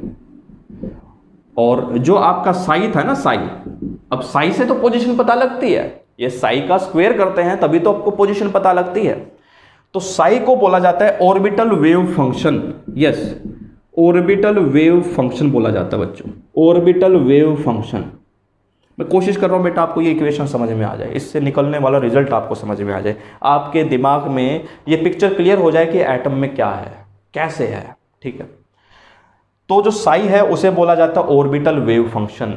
और जो आपका साई था ना, साई, अब साई से तो पोजीशन पता लगती है, ये साई का स्क्वायर करते हैं तभी तो आपको पोजीशन पता लगती है। तो साई को बोला जाता है orbital wave function, yes, orbital wave function बोला जाता है बच्चों, ऑर्बिटल वेव फंक्शन। मैं कोशिश कर रहा हूँ बेटा आपको ये इक्वेशन समझ में आ जाए, इससे निकलने वाला रिजल्ट आपको समझ में आ जाए, आपके दिमाग में ये पिक्चर क्लियर हो जाए कि एटम में क्या है, कैसे है, ठीक है। तो जो साई है उसे बोला जाता है ऑर्बिटल वेव फंक्शन।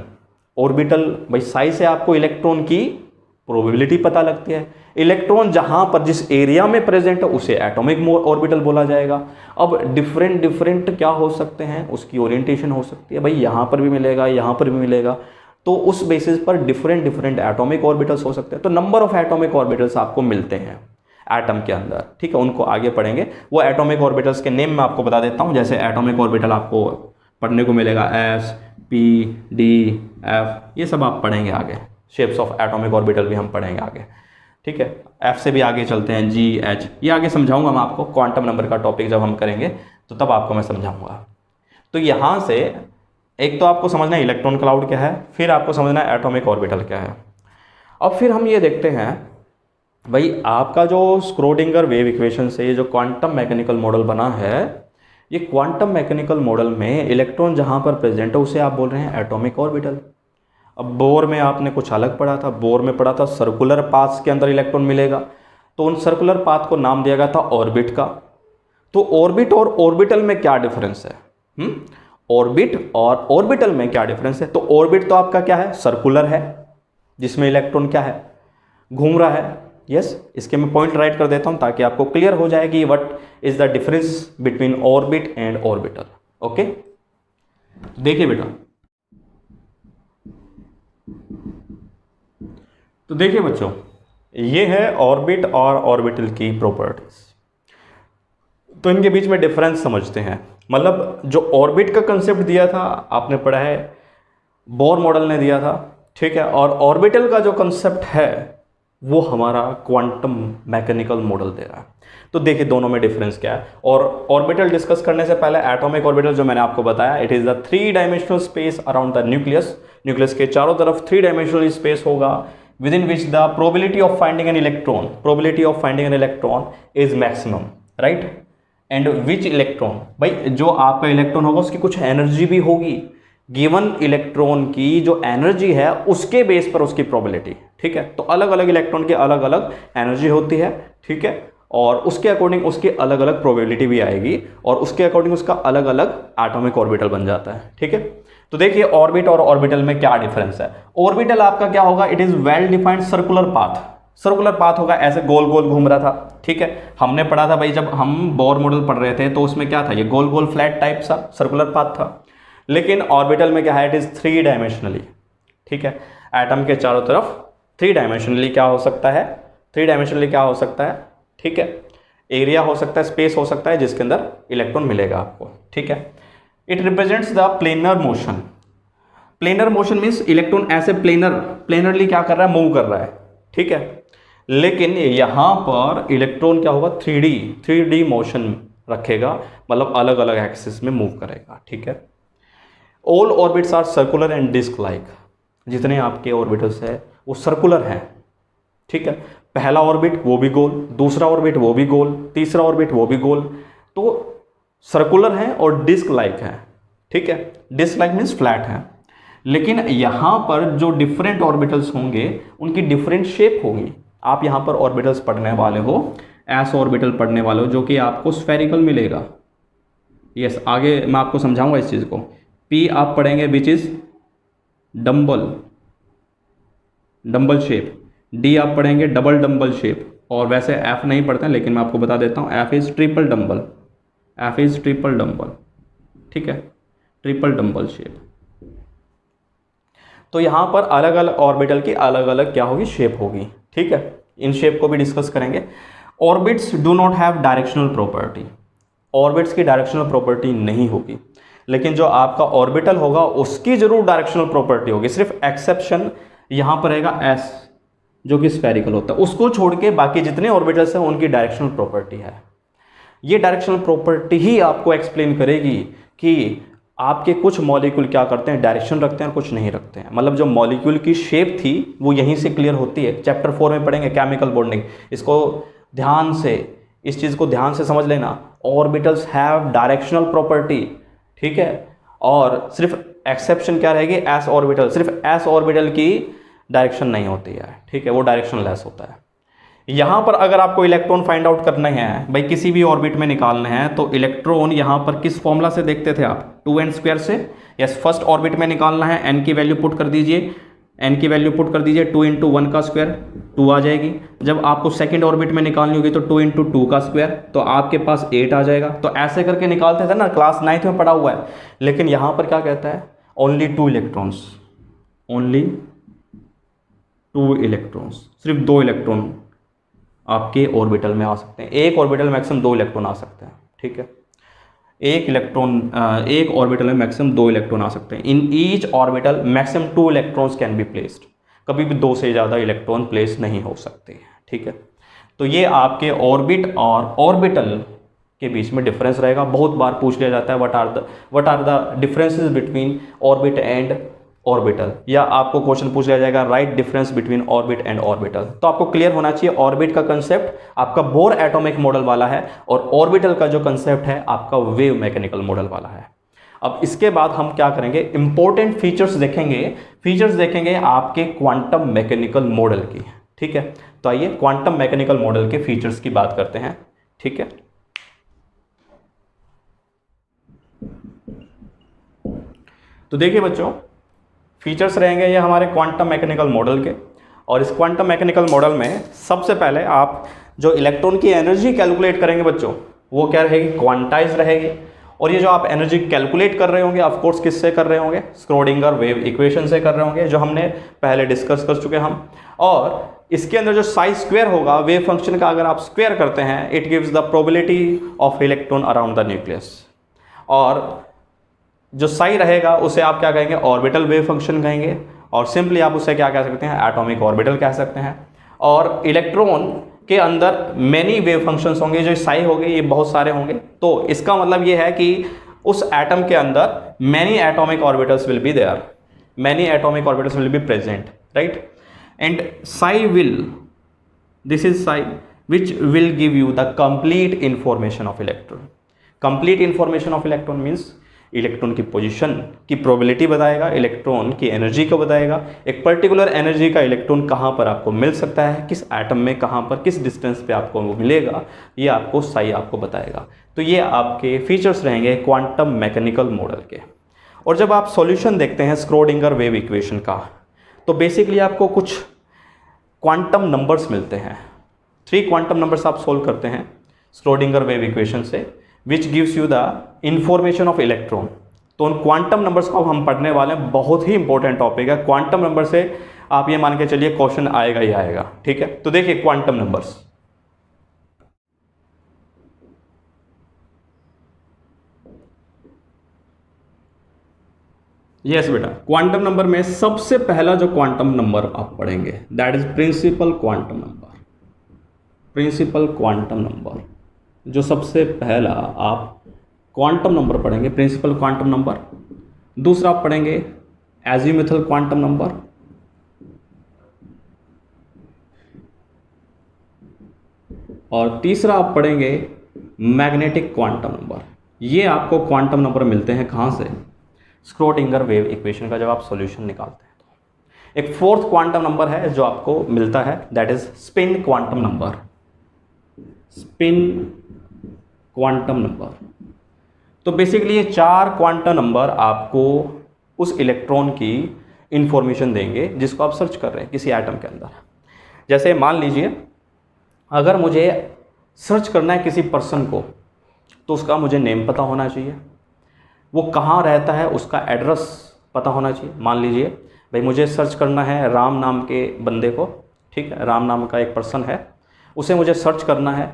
ऑर्बिटल, भाई साई से आपको इलेक्ट्रॉन की प्रोबेबिलिटी पता लगती है, इलेक्ट्रॉन जहां पर जिस एरिया में प्रेजेंट है उसे एटॉमिक ऑर्बिटल बोला जाएगा। अब डिफरेंट डिफरेंट क्या हो सकते हैं, उसकी ओरिएंटेशन हो सकती है, भाई यहां पर भी मिलेगा, यहां पर भी मिलेगा, तो उस बेसिस पर डिफरेंट डिफरेंट एटॉमिक ऑर्बिटल्स हो सकते हैं। तो नंबर ऑफ एटॉमिक ऑर्बिटल्स आपको मिलते हैं एटम के अंदर, ठीक है, उनको आगे पढ़ेंगे। वो एटॉमिक ऑर्बिटल्स के नेम मैं आपको बता देता हूं, जैसे एटॉमिक ऑर्बिटल आपको पढ़ने को मिलेगा एस, पी, डी, एफ, ये सब आप पढ़ेंगे आगे। शेप्स ऑफ एटॉमिक ऑर्बिटल भी हम पढ़ेंगे आगे, ठीक है। एफ से भी आगे चलते हैं, जी, एच, ये आगे समझाऊंगा मैं आपको, क्वांटम नंबर का टॉपिक जब हम करेंगे तो तब आपको मैं समझाऊंगा। तो यहाँ से एक तो आपको समझना है इलेक्ट्रॉन क्लाउड क्या है, फिर आपको समझना है एटॉमिक ऑर्बिटल क्या है। अब फिर हम ये देखते हैं भाई आपका जो स्क्रोडिंगर वेव इक्वेशन से ये जो क्वांटम मैकेनिकल मॉडल बना है, ये क्वांटम मैकेनिकल मॉडल में इलेक्ट्रॉन जहाँ पर प्रेजेंट है उसे आप बोल रहे हैं एटॉमिक ऑर्बिटल। अब बोर में आपने कुछ अलग पढ़ा था, बोर में पढ़ा था सर्कुलर पाथ्स के अंदर इलेक्ट्रॉन मिलेगा, तो उन सर्कुलर पाथ को नाम दिया गया था ऑर्बिट का। तो ऑर्बिट और ऑर्बिटल में क्या डिफरेंस है, ऑर्बिट और ऑर्बिटल में क्या डिफरेंस है। तो ऑर्बिट तो आपका क्या है, सर्कुलर है, जिसमें इलेक्ट्रॉन क्या है, घूम रहा है, यस। इसके मैं पॉइंट राइट कर देता हूं ताकि आपको क्लियर हो जाए कि what is the difference between orbit and orbital, okay. देखिए बेटा, तो देखिए बच्चों, ये है ऑर्बिट और ऑर्बिटल की प्रॉपर्टीज। तो इनके बीच में डिफरेंस समझते हैं। मतलब जो ऑर्बिट का कंसेप्ट दिया था आपने पढ़ा है, बोर मॉडल ने दिया था, ठीक है, और ऑर्बिटल का जो कंसेप्ट है वो हमारा क्वांटम मैकेनिकल मॉडल दे रहा है। तो देखिए दोनों में डिफरेंस क्या है। और ऑर्बिटल डिस्कस करने से पहले एटॉमिक ऑर्बिटल जो मैंने आपको बताया, it is the 3 dimensional space around the nucleus. Nucleus के चारों तरफ 3 डायमेंशनल स्पेस होगा, within which the probability of finding an electron is maximum, right? And which electron, भाई जो आपका इलेक्ट्रॉन होगा उसकी कुछ एनर्जी भी होगी, गिवन इलेक्ट्रॉन की जो एनर्जी है उसके बेस पर उसकी प्रोबेबिलिटी, ठीक है। तो अलग अलग इलेक्ट्रॉन की अलग अलग एनर्जी होती है, ठीक है, और उसके अकॉर्डिंग उसकी अलग अलग प्रोबेबिलिटी भी आएगी, और उसके अकॉर्डिंग उसका अलग अलग एटॉमिक ऑर्बिटल बन जाता है, ठीक है। तो देखिए ऑर्बिट और ऑर्बिटल में क्या डिफरेंस है। ऑर्बिटल आपका क्या होगा, it is well defined circular path. Circular path होगा, ऐसे गोल गोल घूम रहा था, ठीक है। हमने पढ़ा था भाई जब हम बोर मॉडल पढ़ रहे थे तो उसमें क्या था, ये गोल गोल फ्लैट टाइप सा सर्कुलर पाथ था। लेकिन ऑर्बिटल में क्या है, इट इज 3 डायमेंशनली, ठीक है। एटम के चारों तरफ 3 डायमेंशनली क्या हो सकता है, 3 डायमेंशनली क्या हो सकता है, ठीक है। एरिया हो सकता है, स्पेस हो सकता है जिसके अंदर इलेक्ट्रॉन मिलेगा आपको, ठीक है। It represents the planar motion. Planar motion means electron ऐसे प्लेनरली क्या कर रहा है, मूव कर रहा है, ठीक है। लेकिन यहां पर इलेक्ट्रॉन क्या होगा, 3D मोशन रखेगा, मतलब अलग अलग एक्सिस में मूव करेगा, ठीक है। All orbits are circular and disc like. जितने आपके ऑर्बिटल्स है वो सर्कुलर हैं, ठीक है। पहला ऑर्बिट वो भी गोल, दूसरा ऑर्बिट वो भी गोल, तीसरा ऑर्बिट वो भी गोल, तो सर्कुलर हैं और डिस्क लाइक है, ठीक है। डिस्क लाइक मीन्स फ्लैट है। लेकिन यहां पर जो डिफरेंट ऑर्बिटल्स होंगे उनकी डिफरेंट शेप होगी। आप यहां पर ऑर्बिटल्स पढ़ने वाले हो, एस ऑर्बिटल पढ़ने वाले हो जो कि आपको स्फेरिकल मिलेगा, यस। आगे मैं आपको समझाऊंगा इस चीज को। पी आप पढ़ेंगे which is dumbbell shape, D आप पढ़ेंगे डबल डम्बल शेप, और वैसे एफ नहीं पढ़ते हैं लेकिन मैं आपको बता देता हूं, एफ इज ट्रिपल डम्बल, ठीक है, ट्रिपल डम्बल शेप। तो यहां पर अलग अलग ऑर्बिटल की अलग अलग क्या होगी, शेप होगी, ठीक है। इन शेप को भी डिस्कस करेंगे। Orbits do not have directional property, orbits की डायरेक्शनल प्रॉपर्टी नहीं होगी, लेकिन जो आपका ऑर्बिटल होगा उसकी जरूर डायरेक्शनल प्रॉपर्टी होगी। सिर्फ एक्सेप्शन यहाँ पर रहेगा एस जो कि स्फेरिकल होता है, उसको छोड़ के बाकी जितने ऑर्बिटल्स हैं उनकी डायरेक्शनल प्रॉपर्टी है। ये डायरेक्शनल प्रॉपर्टी ही आपको एक्सप्लेन करेगी कि आपके कुछ मॉलिक्यूल क्या करते हैं, डायरेक्शन रखते हैं और कुछ नहीं रखते हैं। मतलब जो मॉलिक्यूल की शेप थी वो यहीं से क्लियर होती है। चैप्टर 4 में पढ़ेंगे केमिकल बॉन्डिंग, इसको ध्यान से, इस चीज़ को ध्यान से समझ लेना। ऑर्बिटल्स हैव डायरेक्शनल प्रॉपर्टी, ठीक है, और सिर्फ एक्सेप्शन क्या रहेगी, एस ऑर्बिटल, सिर्फ एस ऑर्बिटल की डायरेक्शन नहीं होती है, ठीक है, वो डायरेक्शन लेस होता है। यहाँ पर अगर आपको इलेक्ट्रॉन फाइंड आउट करने हैं भाई, किसी भी ऑर्बिट में निकालने हैं, तो इलेक्ट्रॉन यहाँ पर किस फॉर्मूला से देखते थे आप, 2n² से। यस, फर्स्ट ऑर्बिट में निकालना है, n की वैल्यू पुट कर दीजिए, n की वैल्यू पुट कर दीजिए, 2 × 1 का स्क्वायर 2 आ जाएगी। जब आपको सेकंड ऑर्बिट में निकालनी होगी तो 2 × 2 का स्क्वायर, तो आपके पास 8 आ जाएगा। तो ऐसे करके निकालते थे ना, क्लास 9th में पढ़ा हुआ है। लेकिन यहाँ पर क्या कहता है, ओनली 2 इलेक्ट्रॉन्स, ओनली 2 इलेक्ट्रॉन्स, सिर्फ 2 इलेक्ट्रॉन आपके ऑर्बिटल में आ सकते हैं। एक ऑर्बिटल मैक्सिमम 2 इलेक्ट्रॉन आ सकते हैं, ठीक है, एक ऑर्बिटल में मैक्सिमम 2 इलेक्ट्रॉन आ सकते हैं। In each orbital maximum 2 electrons can be placed, कभी भी 2 से ज़्यादा इलेक्ट्रॉन प्लेस नहीं हो सकते, ठीक है। तो ये आपके ऑर्बिट और ऑर्बिटल के बीच में डिफरेंस रहेगा। बहुत बार पूछ लिया जाता है what are the differences between orbit and orbital, या आपको क्वेश्चन पूछ लिया जाएगा right difference between orbit and orbital. तो आपको क्लियर होना चाहिए, ऑर्बिट का कंसेप्ट आपका बोर एटॉमिक मॉडल वाला है और ऑर्बिटल का जो कंसेप्ट है आपका वेव मैकेनिकल मॉडल वाला है। अब इसके बाद हम क्या करेंगे, इंपॉर्टेंट फीचर्स देखेंगे आपके क्वांटम मैकेनिकल मॉडल की, ठीक है। तो आइए क्वांटम मैकेनिकल मॉडल के फीचर्स की बात करते हैं, ठीक है। तो देखिए बच्चों, फीचर्स रहेंगे ये हमारे क्वांटम मैकेनिकल मॉडल के, और इस क्वांटम मैकेनिकल मॉडल में सबसे पहले आप जो इलेक्ट्रॉन की एनर्जी कैलकुलेट करेंगे बच्चों, वो क्या रहेगी, क्वांटाइज रहेगी। और ये जो आप एनर्जी कैलकुलेट कर रहे होंगे, ऑफ कोर्स किससे कर रहे होंगे, स्क्रोडिंगर वेव इक्वेशन से कर रहे होंगे, जो हमने पहले डिस्कस कर चुके हम। और इसके अंदर जो साई स्क्वायर होगा वेव फंक्शन का, अगर आप स्क्वायर करते हैं, it gives the probability of electron around the nucleus. और जो साई रहेगा उसे आप क्या कहेंगे, ऑर्बिटल वेव फंक्शन कहेंगे, और सिंपली आप उसे क्या कह सकते हैं, एटॉमिक ऑर्बिटल कह सकते हैं। और इलेक्ट्रॉन के अंदर मैनी वेव फंक्शंस होंगे, जो साई होंगे ये बहुत सारे होंगे। तो इसका मतलब ये है कि उस एटम के अंदर many atomic orbitals will be there, many atomic orbitals will be present, right. And psi will, this is psi which will give you the complete information of electron. Complete information of electron means electron की position की probability बताएगा, electron की energy को बताएगा, एक particular energy का electron कहाँ पर आपको मिल सकता है, किस एटम में कहाँ पर किस डिस्टेंस पे आपको वो मिलेगा, ये आपको साई आपको बताएगा। तो ये आपके फीचर्स रहेंगे क्वांटम मैकेनिकल मॉडल के। और जब आप सॉल्यूशन देखते हैं स्क्रोडिंगर वेव इक्वेशन का, तो बेसिकली आपको कुछ क्वांटम नंबर्स मिलते हैं। 3 क्वांटम नंबर्स आप सोल्व करते हैं स्क्रोडिंगर वेव इक्वेशन से, which gives you the information of electron. तो उन क्वांटम नंबर्स को हम पढ़ने वाले हैं, बहुत ही इंपॉर्टेंट टॉपिक है। क्वांटम नंबर से आप ये मान के चलिए क्वेश्चन आएगा ही आएगा, ठीक है। तो देखिए क्वांटम नंबर्स, यस बेटा, क्वांटम नंबर में सबसे पहला जो क्वांटम नंबर आप पढ़ेंगे that is principal quantum number. Principal quantum number, जो सबसे पहला आप क्वांटम नंबर पढ़ेंगे, प्रिंसिपल क्वांटम नंबर। दूसरा आप पढ़ेंगे एजीमुथल क्वांटम नंबर। और तीसरा आप पढ़ेंगे मैग्नेटिक क्वांटम नंबर। ये आपको क्वांटम नंबर मिलते हैं कहाँ से, स्क्रोडिंगर वेव इक्वेशन का जब आप सॉल्यूशन निकालते हैं। तो एक फोर्थ क्वांटम नंबर है जो आपको मिलता है, that is spin quantum number. Spin quantum number. तो बेसिकली ये 4 क्वांटम नंबर आपको उस इलेक्ट्रॉन की इंफॉर्मेशन देंगे जिसको आप सर्च कर रहे हैं किसी एटम के अंदर। जैसे मान लीजिए अगर मुझे सर्च करना है किसी पर्सन को, तो उसका मुझे नेम पता होना चाहिए, वो कहाँ रहता है उसका एड्रेस पता होना चाहिए। मान लीजिए भाई मुझे सर्च करना है राम नाम के बंदे को, ठीक है, राम नाम का एक पर्सन है, उसे मुझे सर्च करना है,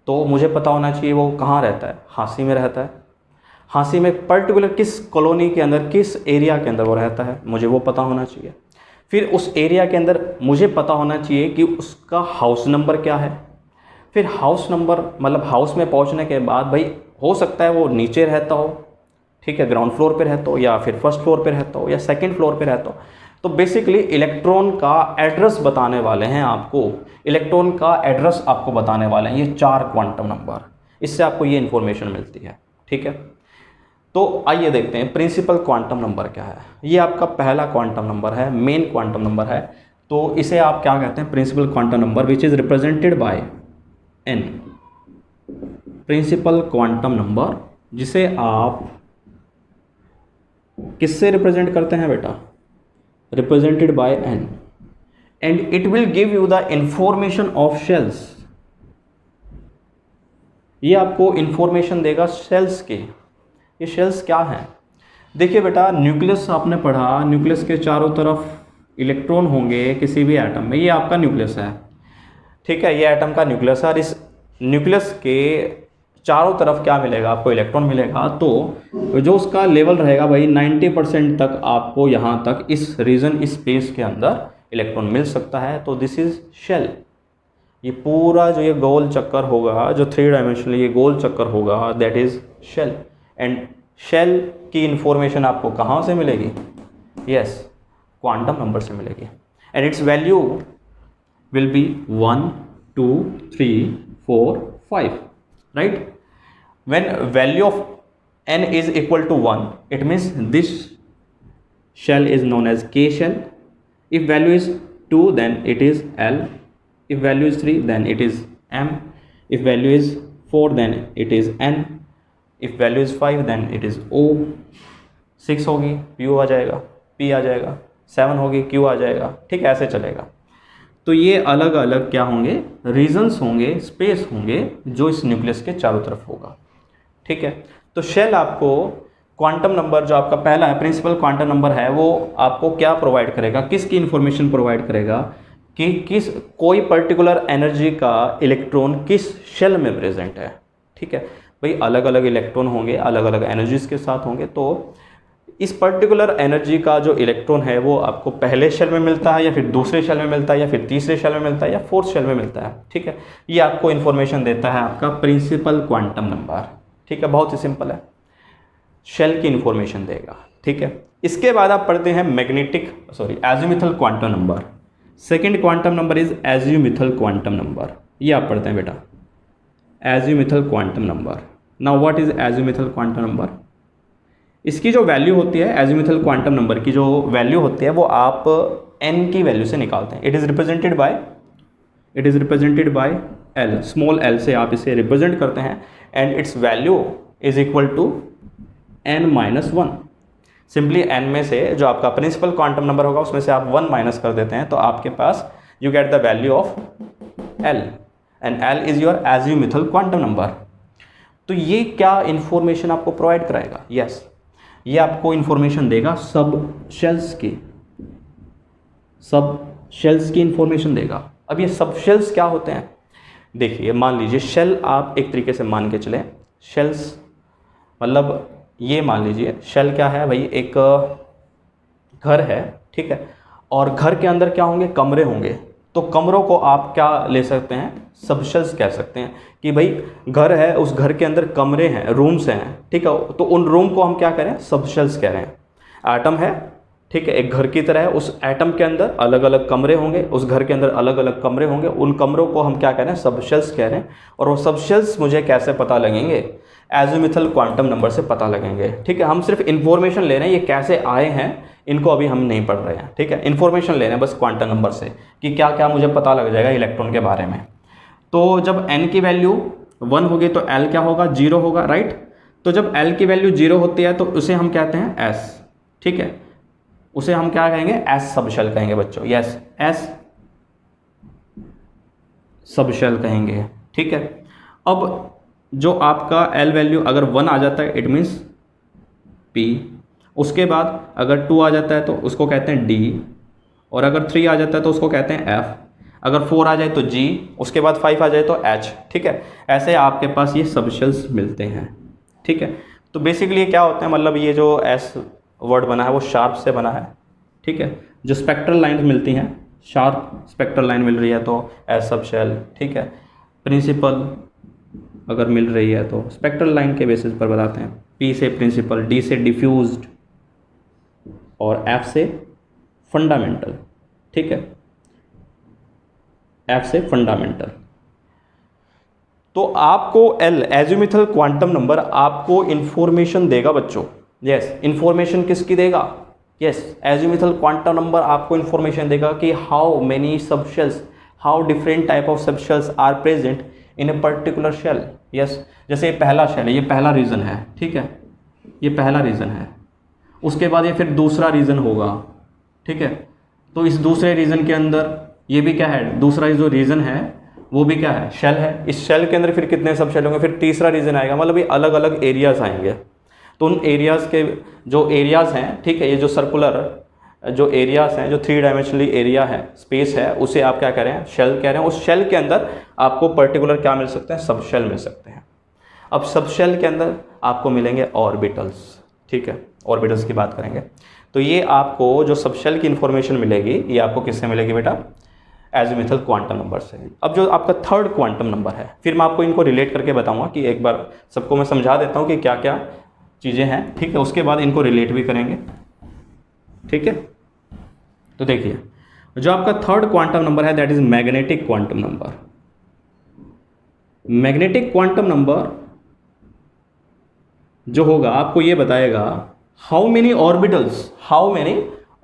तो मुझे पता होना चाहिए वो कहाँ रहता है। हाँसी में रहता है। हाँसी में पर्टिकुलर किस कॉलोनी के अंदर, किस एरिया के अंदर वो रहता है, मुझे वो पता होना चाहिए। फिर उस एरिया के अंदर मुझे पता होना चाहिए कि उसका हाउस नंबर क्या है। फिर हाउस नंबर मतलब हाउस में पहुंचने के बाद भाई हो सकता है वो नीचे रहता हो, ठीक है, ग्राउंड फ्लोर पे रहता हो, या फिर फर्स्ट फ्लोर पे रहता हो, या सेकंड फ्लोर पे रहता हो। तो बेसिकली इलेक्ट्रॉन का एड्रेस बताने वाले हैं आपको, इलेक्ट्रॉन का एड्रेस आपको बताने वाले हैं ये 4 क्वांटम नंबर। इससे आपको ये इन्फॉर्मेशन मिलती है, ठीक है। तो आइए देखते हैं प्रिंसिपल क्वांटम नंबर क्या है। ये आपका पहला क्वांटम नंबर है, मेन क्वांटम नंबर है। तो इसे आप क्या कहते हैं, principal quantum number which is represented by n। Principal quantum number जिसे आप किससे रिप्रेजेंट करते हैं बेटा, represented by n, and it will give you the information of shells. ये आपको इंफॉर्मेशन देगा शेल्स के। ये शेल्स क्या हैं? देखिए बेटा, न्यूक्लियस आपने पढ़ा, न्यूक्लियस के चारों तरफ इलेक्ट्रॉन होंगे किसी भी एटम में। ये आपका न्यूक्लियस है, ठीक है, ये एटम का न्यूक्लियस है। और इस न्यूक्लियस के चारों तरफ क्या मिलेगा आपको, इलेक्ट्रॉन मिलेगा। तो जो उसका लेवल रहेगा भाई 90% तक आपको यहाँ तक इस रीजन, इस स्पेस के अंदर इलेक्ट्रॉन मिल सकता है। तो दिस इज शेल। ये पूरा जो ये गोल चक्कर होगा, जो 3 डायमेंशनल ये गोल चक्कर होगा, that is shell. And shell की इंफॉर्मेशन आपको कहाँ से मिलेगी? यस, क्वांटम नंबर से मिलेगी। And its value will be 1, 2, 3, 4, 5, right? When value of n is equal to 1, it means this shell is known as K shell. If value is 2, then it is L. If value is 3, then it is M. If value is 4, then it is N. If value is 5, then it is O. 6 होगी P आ जाएगा, P आ जाएगा, 7 होगी Q आ जाएगा, ठीक, ऐसे चलेगा। तो ये अलग अलग क्या होंगे, रीजन्स होंगे, स्पेस होंगे जो इस न्यूक्लियस के चारों तरफ होगा, ठीक है। तो शेल आपको क्वांटम नंबर जो आपका पहला है, प्रिंसिपल क्वांटम नंबर है, वो आपको क्या प्रोवाइड करेगा, किसकी इंफॉर्मेशन प्रोवाइड करेगा कि किस कोई पर्टिकुलर एनर्जी का इलेक्ट्रॉन किस शेल में प्रेजेंट है, ठीक है। भाई अलग अलग इलेक्ट्रॉन होंगे, अलग अलग एनर्जीज के साथ होंगे। तो इस पर्टिकुलर एनर्जी का जो इलेक्ट्रॉन है वो आपको पहले शेल में मिलता है, या फिर दूसरे शेल में मिलता है, या फिर तीसरे शेल में मिलता है, या फोर्थ शेल में मिलता है, ठीक है। ये आपको इन्फॉर्मेशन देता है आपका प्रिंसिपल क्वांटम नंबर, ठीक है। बहुत ही सिंपल है, शेल की इन्फॉर्मेशन देगा, ठीक है। इसके बाद आप पढ़ते हैं azimuthal quantum number. Second quantum number is azimuthal quantum number. ये आप पढ़ते हैं बेटा, azimuthal quantum number. Now what is azimuthal quantum number? इसकी जो वैल्यू होती है, एजीमुथल क्वांटम नंबर की जो वैल्यू होती है, वो आप n की वैल्यू से निकालते हैं। It is represented by l, small l से आप इसे रिप्रेजेंट करते हैं, and its value is equal to n-1। Simply n में से जो आपका प्रिंसिपल क्वांटम नंबर होगा उसमें से आप 1 माइनस कर देते हैं, तो आपके पास you get the value of l, and l is your azimuthal quantum number. तो ये क्या इंफॉर्मेशन आपको प्रोवाइड कराएगा? यस, ये आपको इंफॉर्मेशन देगा सब शेल्स की इंफॉर्मेशन देगा। अब ये सब शेल्स क्या होते हैं? देखिए, मान लीजिए शेल आप एक तरीके से मान के चले, शेल्स मतलब ये मान लीजिए शेल क्या है भाई, एक घर है, ठीक है, और घर के अंदर क्या होंगे, कमरे होंगे। तो कमरों को आप क्या ले सकते हैं, सब शेल्स कह सकते हैं कि भाई घर है, उस घर के अंदर कमरे हैं, रूम्स हैं, ठीक है, तो उन रूम को हम क्या करें, सब शेल्स कह रहे हैं। एटम है, ठीक है, एक घर की तरह है, उस एटम के अंदर अलग अलग कमरे होंगे, उस घर के अंदर अलग अलग कमरे होंगे, उन कमरों को हम क्या कह रहे हैं, सब शेल्स कह रहे हैं। और वो सब शेल्स मुझे कैसे पता लगेंगे, एजीमुथल क्वांटम नंबर से पता लगेंगे, ठीक है। हम सिर्फ इन्फॉर्मेशन ले रहे हैं, ये कैसे आए हैं इनको अभी हम नहीं पढ़ रहे हैं, ठीक है। इन्फॉर्मेशन ले रहे हैं बस क्वांटम नंबर से कि क्या क्या मुझे पता लग जाएगा इलेक्ट्रॉन के बारे में। तो जब n की वैल्यू 1 होगी तो l क्या होगा, 0 होगा, राइट। तो जब l की वैल्यू 0 होती है तो उसे हम कहते हैं s, ठीक है, उसे हम क्या कहेंगे, s सब शेल कहेंगे बच्चों। यस, s सब शेल कहेंगे, ठीक है। अब जो आपका l वैल्यू अगर 1 आ जाता है इट मीन्स p, उसके बाद अगर 2 आ जाता है तो उसको कहते हैं d, और अगर 3 आ जाता है तो उसको कहते हैं f। अगर 4 आ जाए तो G, उसके बाद 5 आ जाए तो H, ठीक है। ऐसे आपके पास ये सब शेल्स मिलते हैं, ठीक है। तो बेसिकली क्या होता है, मतलब ये जो S वर्ड बना है वो शार्प से बना है, ठीक है। जो स्पेक्ट्रल लाइन मिलती हैं, शार्प स्पेक्ट्रल लाइन मिल रही है तो S सब शेल, ठीक है। प्रिंसिपल अगर मिल रही है तो स्पेक्ट्रल लाइन के बेसिस पर बताते हैं। P से प्रिंसिपल, D से डिफ्यूज्ड और F से फंडामेंटल, ठीक है। F से फंडामेंटल। तो आपको L एजिमुथल क्वांटम नंबर आपको इंफॉर्मेशन देगा बच्चों। यस, इंफॉर्मेशन किसकी देगा? यस, एजिमुथल क्वांटम नंबर आपको इंफॉर्मेशन देगा कि how many subshells, how different type of subshells are present in a particular shell. Yes, जैसे ये पहला शेल है, ये पहला रीजन है, ठीक है, ये पहला रीजन है। उसके बाद ये फिर दूसरा रीजन होगा, ठीक है। तो इस दूसरे रीजन के अंदर ये भी क्या है, दूसरा जो रीजन है वो भी क्या है, शेल है। इस शेल के अंदर फिर कितने सब शेल होंगे, फिर तीसरा रीजन आएगा, मतलब ये अलग अलग एरियाज आएंगे। तो उन एरियाज़ के जो एरियाज़ हैं, ठीक है, ये जो सर्कुलर जो एरियाज़ हैं, जो 3 डायमेंशनली एरिया है, स्पेस है, उसे आप क्या कह रहे हैं, शेल कह रहे हैं। उस शेल के अंदर आपको पर्टिकुलर क्या मिल सकते हैं, सब शेल मिल सकते हैं। अब सब शेल के अंदर आपको मिलेंगे ऑर्बिटल्स, ठीक है, ऑर्बिटल्स की बात करेंगे। तो ये आपको जो सब शेल की इंफॉर्मेशन मिलेगी, ये आपको किससे मिलेगी बेटा, एजिमुथल क्वांटम नंबर से। अब जो आपका थर्ड क्वांटम नंबर है, फिर मैं आपको इनको रिलेट करके बताऊंगा कि एक बार सबको मैं समझा देता हूँ कि क्या क्या चीज़ें हैं, ठीक है, उसके बाद इनको रिलेट भी करेंगे, ठीक है। तो देखिए, जो आपका थर्ड क्वांटम नंबर है that is magnetic quantum number. Magnetic quantum number जो होगा आपको ये बताएगा how many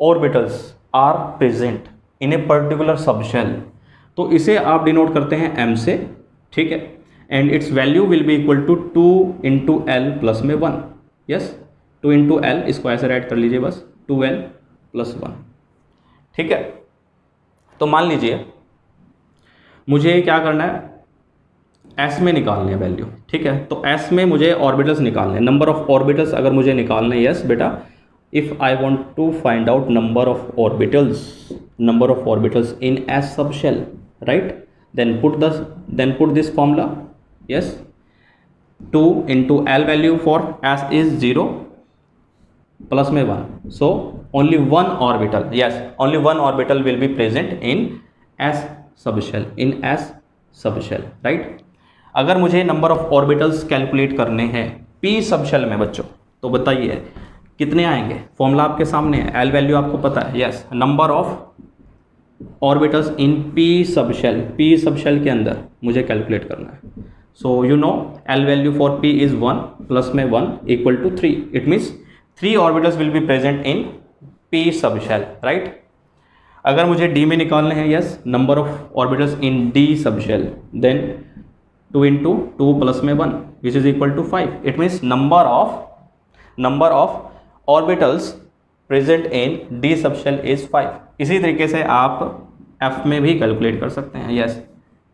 orbitals are present in a particular subshell. तो इसे आप डिनोट करते हैं m से, ठीक है, and its value will be equal to 2 into L plus में 1। यस, 2 इंटू एल, इसको ऐसे राइट कर लीजिए बस, 2l प्लस 1, ठीक है। तो मान लीजिए मुझे क्या करना है, S में निकालने हैं वैल्यू, ठीक है। तो S में मुझे ऑर्बिटल्स निकालने हैं, नंबर ऑफ ऑर्बिटल्स अगर मुझे निकालने हैं। यस बेटा, if I want to find out number of orbitals in S subshell, right, then put this formula. Yes, 2 into L value for S is 0 plus में 1, सो only one orbital, yes, only one orbital will be present in S subshell, right। अगर मुझे number of orbitals calculate करने हैं P subshell में बच्चों, तो बताइए कितने आएंगे। फॉर्मूला आपके सामने है, L वैल्यू आपको पता है। Yes, number of orbitals in P subshell के अंदर मुझे कैलकुलेट करना है। So you know L value for P is 1 plus में 1 equal to 3। It means 3 orbitals will be present in P subshell, right. अगर मुझे D में निकालने हैं, yes, number of orbitals in D subshell, then 2 into 2 plus में 1 which is equal to 5। It means number of orbitals present in D subshell is 5। इसी तरीके से आप F में भी कैलकुलेट कर सकते हैं। यस,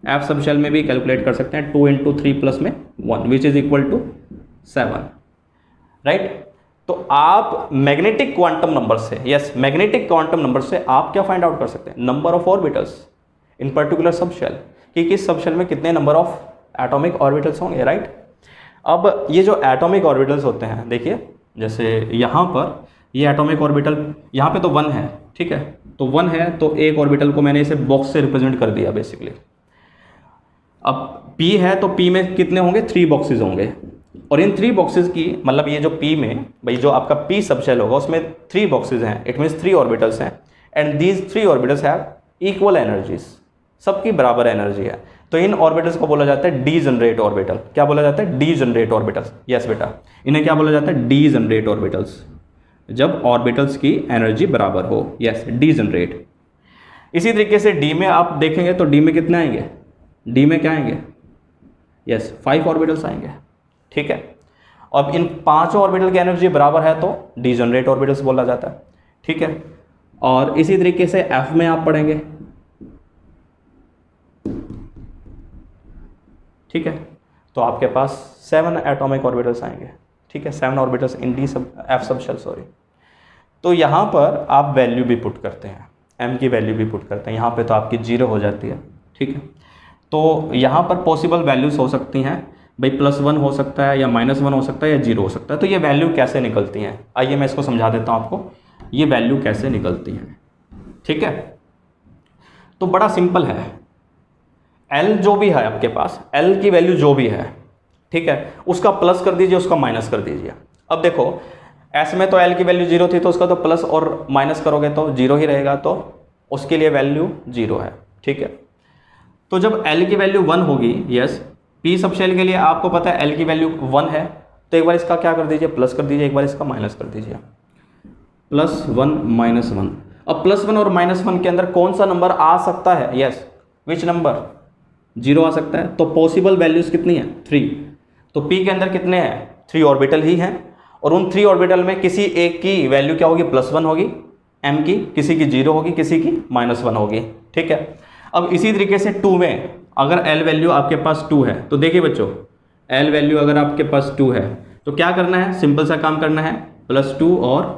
F सबशेल में भी कैलकुलेट कर सकते हैं, 2 इंटू 3 प्लस में 1 which is equal to 7, right. तो आप मैग्नेटिक क्वांटम नंबर से, यस, मैग्नेटिक क्वांटम नंबर से आप क्या फाइंड आउट कर सकते हैं, number of orbitals in particular subshell, कि किस सबशेल में कितने नंबर ऑफ एटॉमिक ऑर्बिटल्स होंगे, राइट। अब ये जो एटॉमिक ऑर्बिटल्स होते हैं, देखिए जैसे यहाँ पर ये एटॉमिक ऑर्बिटल यहाँ पे तो 1 है, ठीक है, तो 1 है, तो एक ऑर्बिटल को मैंने इसे बॉक्स से रिप्रेजेंट कर दिया बेसिकली। अब P है तो P में कितने होंगे, 3 बॉक्सेस होंगे, और इन 3 बॉक्सेस की मतलब ये जो P में भाई जो आपका P सबशेल होगा उसमें 3 बॉक्सेस हैं, इट मीन्स 3 ऑर्बिटल्स हैं, and these 3 orbitals have equal energies, सबकी बराबर एनर्जी है। तो इन ऑर्बिटल्स को बोला जाता है डीजनरेट ऑर्बिटल। क्या बोला जाता है, डीजनरेट ऑर्बिटल्स। यस बेटा, इन्हें क्या बोला जाता है, डीजनरेट ऑर्बिटल्स, जब ऑर्बिटल्स की एनर्जी बराबर हो। Yes, degenerate. इसी तरीके से D में आप देखेंगे तो D में कितने आएंगे, D में क्या आएंगे, यस, 5 ऑर्बिटल्स आएंगे, ठीक है। अब इन 5 ऑर्बिटल की एनर्जी बराबर है तो डीजनरेट ऑर्बिटल्स बोला जाता है, ठीक है। और इसी तरीके से F में आप पढ़ेंगे, ठीक है, तो आपके पास 7 एटॉमिक ऑर्बिटल्स आएंगे, ठीक है, 7 ऑर्बिटल्स इन F सबशेल, सॉरी। तो यहाँ पर आप वैल्यू भी पुट करते हैं, m की वैल्यू भी पुट करते हैं। यहाँ पे तो आपकी 0 हो जाती है, ठीक है। तो यहाँ पर पॉसिबल वैल्यूज़ हो सकती हैं भाई, +1 हो सकता है या -1 हो सकता है या 0 हो सकता है। तो ये वैल्यू कैसे निकलती हैं, आइए मैं इसको समझा देता हूँ आपको, ये वैल्यू कैसे निकलती हैं, ठीक है। तो बड़ा सिंपल है, L जो भी है आपके पास, L की वैल्यू जो भी है, ठीक है, उसका प्लस कर दीजिए, उसका माइनस कर दीजिए। अब देखो S में तो L की वैल्यू 0 थी, तो उसका तो प्लस और माइनस करोगे तो 0 ही रहेगा, तो उसके लिए वैल्यू 0 है, ठीक है। तो जब L की वैल्यू 1 होगी, यस, P सब शेल के लिए आपको पता है L की वैल्यू 1 है, तो एक बार इसका क्या कर दीजिए, प्लस कर दीजिए, एक बार इसका माइनस कर दीजिए, +1 -1। अब +1 और -1 के अंदर कौन सा नंबर आ सकता है, यस, विच नंबर, 0 आ सकता है। तो पॉसिबल वैल्यूज कितनी है, 3। तो P के अंदर कितने हैं, 3 ऑर्बिटल ही हैं, और उन 3 ऑर्बिटल में किसी एक की वैल्यू क्या होगी, +1 होगी m की, किसी की 0 होगी, किसी की -1 होगी, ठीक है। अब इसी तरीके से 2 में अगर L वैल्यू आपके पास 2 है, तो देखिए बच्चों, L वैल्यू अगर आपके पास 2 है तो क्या करना है, सिंपल सा काम करना है, +2 और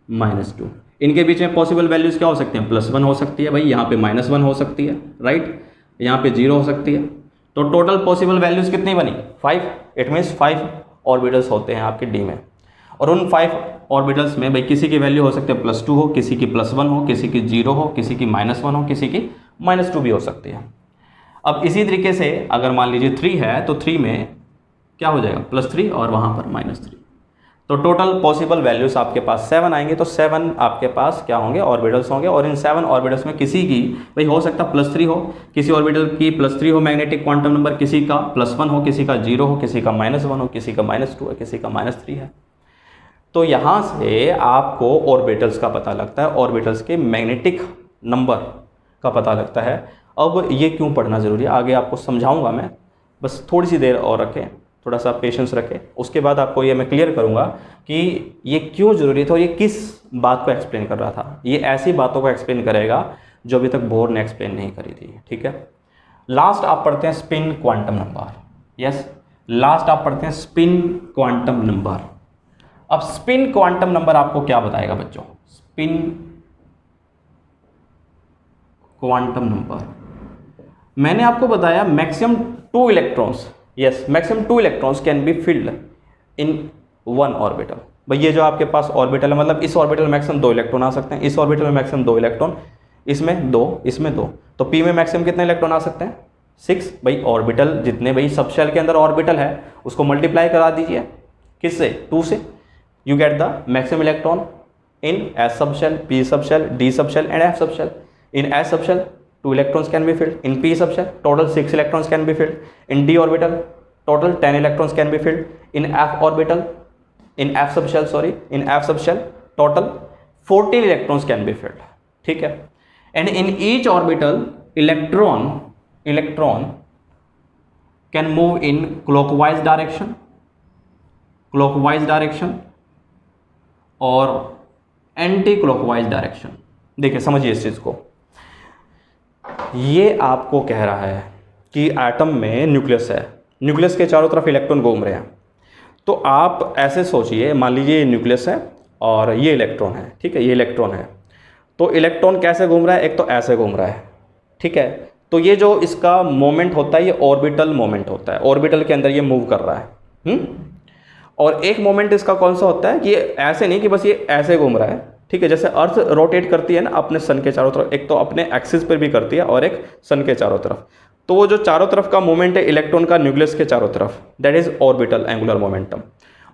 -2। इनके बीच में पॉसिबल वैल्यूज़ क्या हो सकती हैं, +1 हो सकती है भाई, यहाँ पे -1 हो सकती है, राइट, यहाँ पे 0 हो सकती है। तो टोटल पॉसिबल वैल्यूज़ कितनी बनी, 5। इट मीन्स 5 ऑर्बिटल्स होते हैं आपके D में, और उन 5 ऑर्बिटल्स में भाई किसी की वैल्यू हो सकती है +2 हो, किसी की +1 हो, किसी की 0 हो, किसी की -1 हो, किसी की -2 भी हो सकती है। अब इसी तरीके से अगर मान लीजिए 3 है, तो 3 में क्या हो जाएगा, +3 और वहाँ पर -3। तो टोटल पॉसिबल वैल्यूज़ आपके पास 7 आएंगे। तो 7 आपके पास क्या होंगे, ऑर्बिटल्स होंगे, और इन 7 ऑर्बिटल्स में किसी की भाई हो सकता है +3 हो, किसी ऑर्बिटल की +3 हो मैग्नेटिक क्वांटम नंबर, किसी का +1 हो, किसी का 0 हो, किसी का -1 हो, किसी का -2 है, किसी का -3 है। तो यहाँ से आपको ऑर्बिटल्स का पता लगता है, ऑर्बिटल्स के मैग्नेटिक नंबर का पता लगता है। अब ये क्यों पढ़ना ज़रूरी है, आगे आपको समझाऊंगा मैं, बस थोड़ी सी देर और रखें, थोड़ा सा पेशेंस रखें, उसके बाद आपको ये मैं क्लियर करूंगा कि ये क्यों ज़रूरी था और ये किस बात को एक्सप्लेन कर रहा था। ये ऐसी बातों को एक्सप्लेन करेगा जो अभी तक बोर ने एक्सप्लेन नहीं करी थी, ठीक है। लास्ट आप पढ़ते हैं spin quantum number, yes, last आप पढ़ते हैं स्पिन क्वांटम नंबर। अब स्पिन क्वांटम नंबर आपको क्या बताएगा बच्चों, स्पिन क्वांटम नंबर मैंने आपको बताया maximum 2 electrons, yes, maximum 2 electrons can be filled in 1 orbital. भाई ये जो आपके पास ऑर्बिटल है, मतलब इस ऑर्बिटल में मैक्सिमम 2 इलेक्ट्रॉन आ सकते हैं, इस ऑर्बिटल में मैक्सिमम 2 इलेक्ट्रॉन, इसमें 2, इसमें 2, तो P में मैक्सिमम कितने इलेक्ट्रॉन आ सकते हैं, 6। भाई ऑर्बिटल जितने भाई सब शेल के अंदर ऑर्बिटल है उसको मल्टीप्लाई करा दीजिए, किससे, 2 से, you get the maximum electron in S subshell, P subshell, D subshell and F subshell. In S subshell 2 electrons can be filled. In P subshell total 6 electrons can be filled. In D orbital total 10 electrons can be filled. In F orbital, in F subshell sorry, in F subshell total 14 electrons can be filled. ठीक है। And in each orbital electron can move in clockwise direction और anti clockwise direction. देखिए समझिए इस चीज़ को, ये आपको कह रहा है कि एटम में न्यूक्लियस है, न्यूक्लियस के चारों तरफ इलेक्ट्रॉन घूम रहे हैं। तो आप ऐसे सोचिए, मान लीजिए ये न्यूक्लियस है और ये इलेक्ट्रॉन है, ठीक है, ये इलेक्ट्रॉन है। तो इलेक्ट्रॉन कैसे घूम रहा है, एक तो ऐसे घूम रहा है, ठीक है। तो ये जो इसका मोमेंट होता है ये ऑर्बिटल मोमेंट होता है, ऑर्बिटल के अंदर ये मूव कर रहा है। और एक मोमेंट इसका कौन सा होता है कि ये ऐसे नहीं कि बस ये ऐसे घूम रहा है, ठीक है। जैसे अर्थ रोटेट करती है ना अपने सन के चारों तरफ, एक तो अपने एक्सिस पर भी करती है और एक सन के चारों तरफ। तो वो जो चारों तरफ का मोमेंट है इलेक्ट्रॉन का न्यूक्लियस के चारों तरफ, that is orbital angular momentum.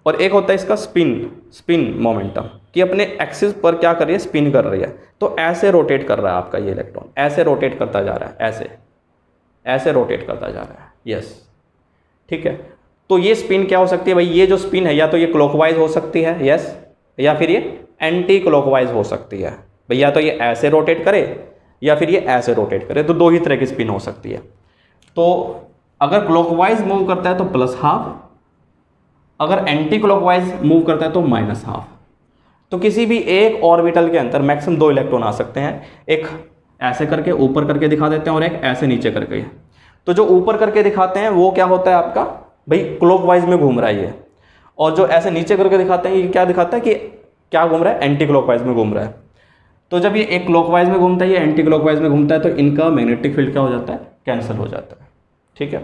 और एक होता है इसका स्पिन मोमेंटम, कि अपने एक्सिस पर क्या कर रही है, स्पिन कर रही है। तो ऐसे रोटेट कर रहा है आपका ये इलेक्ट्रॉन, ऐसे रोटेट करता जा रहा है, ऐसे रोटेट करता जा रहा है, यस, ठीक है। तो ये स्पिन क्या हो सकती है भाई, ये जो स्पिन है या तो ये क्लॉकवाइज हो सकती है, यस, या फिर ये एंटी क्लॉकवाइज हो सकती है। भैया तो ये ऐसे रोटेट करे या फिर ये ऐसे रोटेट करे, तो 2 ही तरह की स्पिन हो सकती है। तो अगर क्लॉकवाइज मूव करता है तो +12, अगर एंटी क्लॉकवाइज मूव करता है तो -12। तो किसी भी एक ऑर्बिटल के अंदर मैक्सिमम 2 इलेक्ट्रॉन आ सकते हैं, एक ऐसे करके ऊपर करके दिखा देते हैं और एक ऐसे नीचे करके। तो जो ऊपर करके दिखाते हैं वो क्या होता है आपका, भाई क्लॉकवाइज में घूम रहा है ये, और जो ऐसे नीचे करके दिखाते हैं ये क्या दिखाता है कि क्या घूम रहा है, एंटी क्लॉकवाइज में घूम रहा है। तो जब ये एक क्लॉकवाइज में घूमता है, ये एंटी क्लॉकवाइज में घूमता है, तो इनका मैग्नेटिक फील्ड क्या हो जाता है, कैंसिल हो जाता है। ठीक है,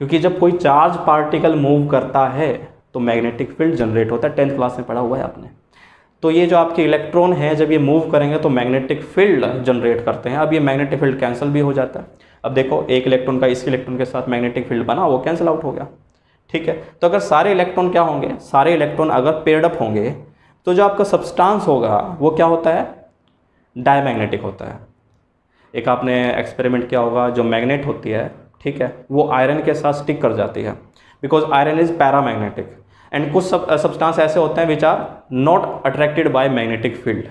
क्योंकि जब कोई चार्ज पार्टिकल मूव करता है तो मैग्नेटिक फील्ड जनरेट होता है, 10th क्लास में पढ़ा हुआ है आपने। तो ये जो आपके इलेक्ट्रॉन है जब ये मूव करेंगे तो मैग्नेटिक फील्ड जनरेट करते हैं। अब ये मैग्नेटिक फील्ड कैंसिल भी हो जाता है। अब देखो एक इलेक्ट्रॉन का इस इलेक्ट्रॉन के साथ मैग्नेटिक फील्ड बना, वो कैंसिल आउट हो गया। ठीक है, तो अगर सारे इलेक्ट्रॉन क्या होंगे, सारे इलेक्ट्रॉन अगर पेयर्ड अप होंगे तो जो आपका सब्सटेंस होगा वो क्या होता है, डायमैग्नेटिक होता है। एक आपने एक्सपेरिमेंट किया होगा, जो मैग्नेट होती है, ठीक है, वो आयरन के साथ स्टिक कर जाती है because iron is paramagnetic, and कुछ सब्सटेंस ऐसे होते हैं which are not attracted by magnetic field,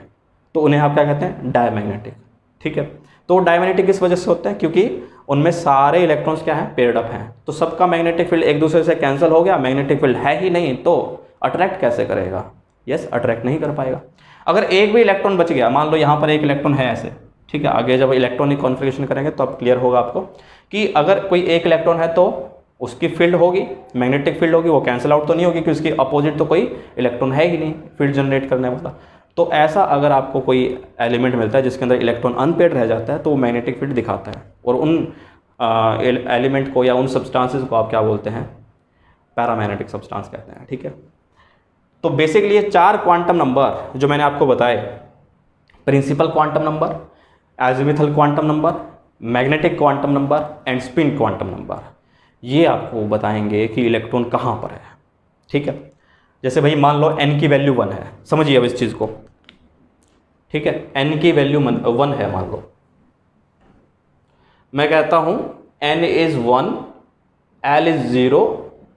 तो उन्हें आप क्या कहते हैं, डायमैग्नेटिक। ठीक है, तो डायमैग्नेटिक किस वजह से होते हैं, क्योंकि उनमें सारे इलेक्ट्रॉन्स क्या हैं, पेयर्ड अप हैं, तो सबका मैग्नेटिक फील्ड एक दूसरे से कैंसिल हो गया। मैग्नेटिक फील्ड है ही नहीं तो अट्रैक्ट कैसे करेगा, यस अट्रैक्ट नहीं कर पाएगा। अगर एक भी इलेक्ट्रॉन बच गया, मान लो यहाँ पर एक इलेक्ट्रॉन है ऐसे, ठीक है, आगे जब इलेक्ट्रॉनिक कॉन्फ़िगरेशन करेंगे तो अब क्लियर होगा आपको कि अगर कोई एक इलेक्ट्रॉन है तो उसकी फील्ड होगी, मैग्नेटिक फील्ड होगी, वो कैंसिल आउट तो नहीं होगी क्योंकि उसकी अपोजिट तो कोई इलेक्ट्रॉन है ही नहीं फील्ड जनरेट करने वाला। तो ऐसा अगर आपको कोई एलिमेंट मिलता है जिसके अंदर इलेक्ट्रॉन अनपेयर्ड रह जाता है तो वो मैग्नेटिक फील्ड दिखाता है, और उन एलिमेंट को या उन सब्सटेंसेस को आप क्या बोलते हैं, पैरामैग्नेटिक सब्सटेंस कहते हैं। ठीक है, तो बेसिकली ये 4 क्वांटम नंबर जो मैंने आपको बताए, principal quantum number, azimuthal quantum number, magnetic quantum number and spin quantum number, ये आपको बताएंगे कि इलेक्ट्रॉन कहाँ पर है। ठीक है, जैसे भाई मान लो n की वैल्यू 1 है, समझिए अब इस चीज़ को। ठीक है, n की वैल्यू 1 है, मान लो मैं कहता हूँ n is 1, l is 0,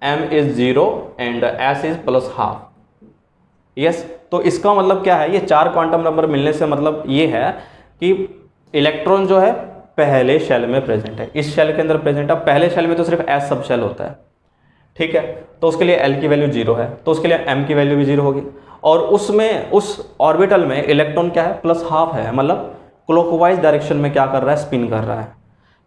m is 0 and s is +½ yes. तो इसका मतलब क्या है, ये 4 क्वांटम नंबर मिलने से मतलब ये है कि इलेक्ट्रॉन जो है पहले शेल में प्रेजेंट है, इस शेल के अंदर प्रेजेंट है। पहले शेल में तो सिर्फ s सब शेल होता है, ठीक है, तो उसके लिए l की वैल्यू 0 है, तो उसके लिए m की वैल्यू भी 0 होगी, और उसमें उस ऑर्बिटल में इलेक्ट्रॉन क्या है, +½ है, मतलब क्लॉकवाइज डायरेक्शन में क्या कर रहा है, स्पिन कर रहा है।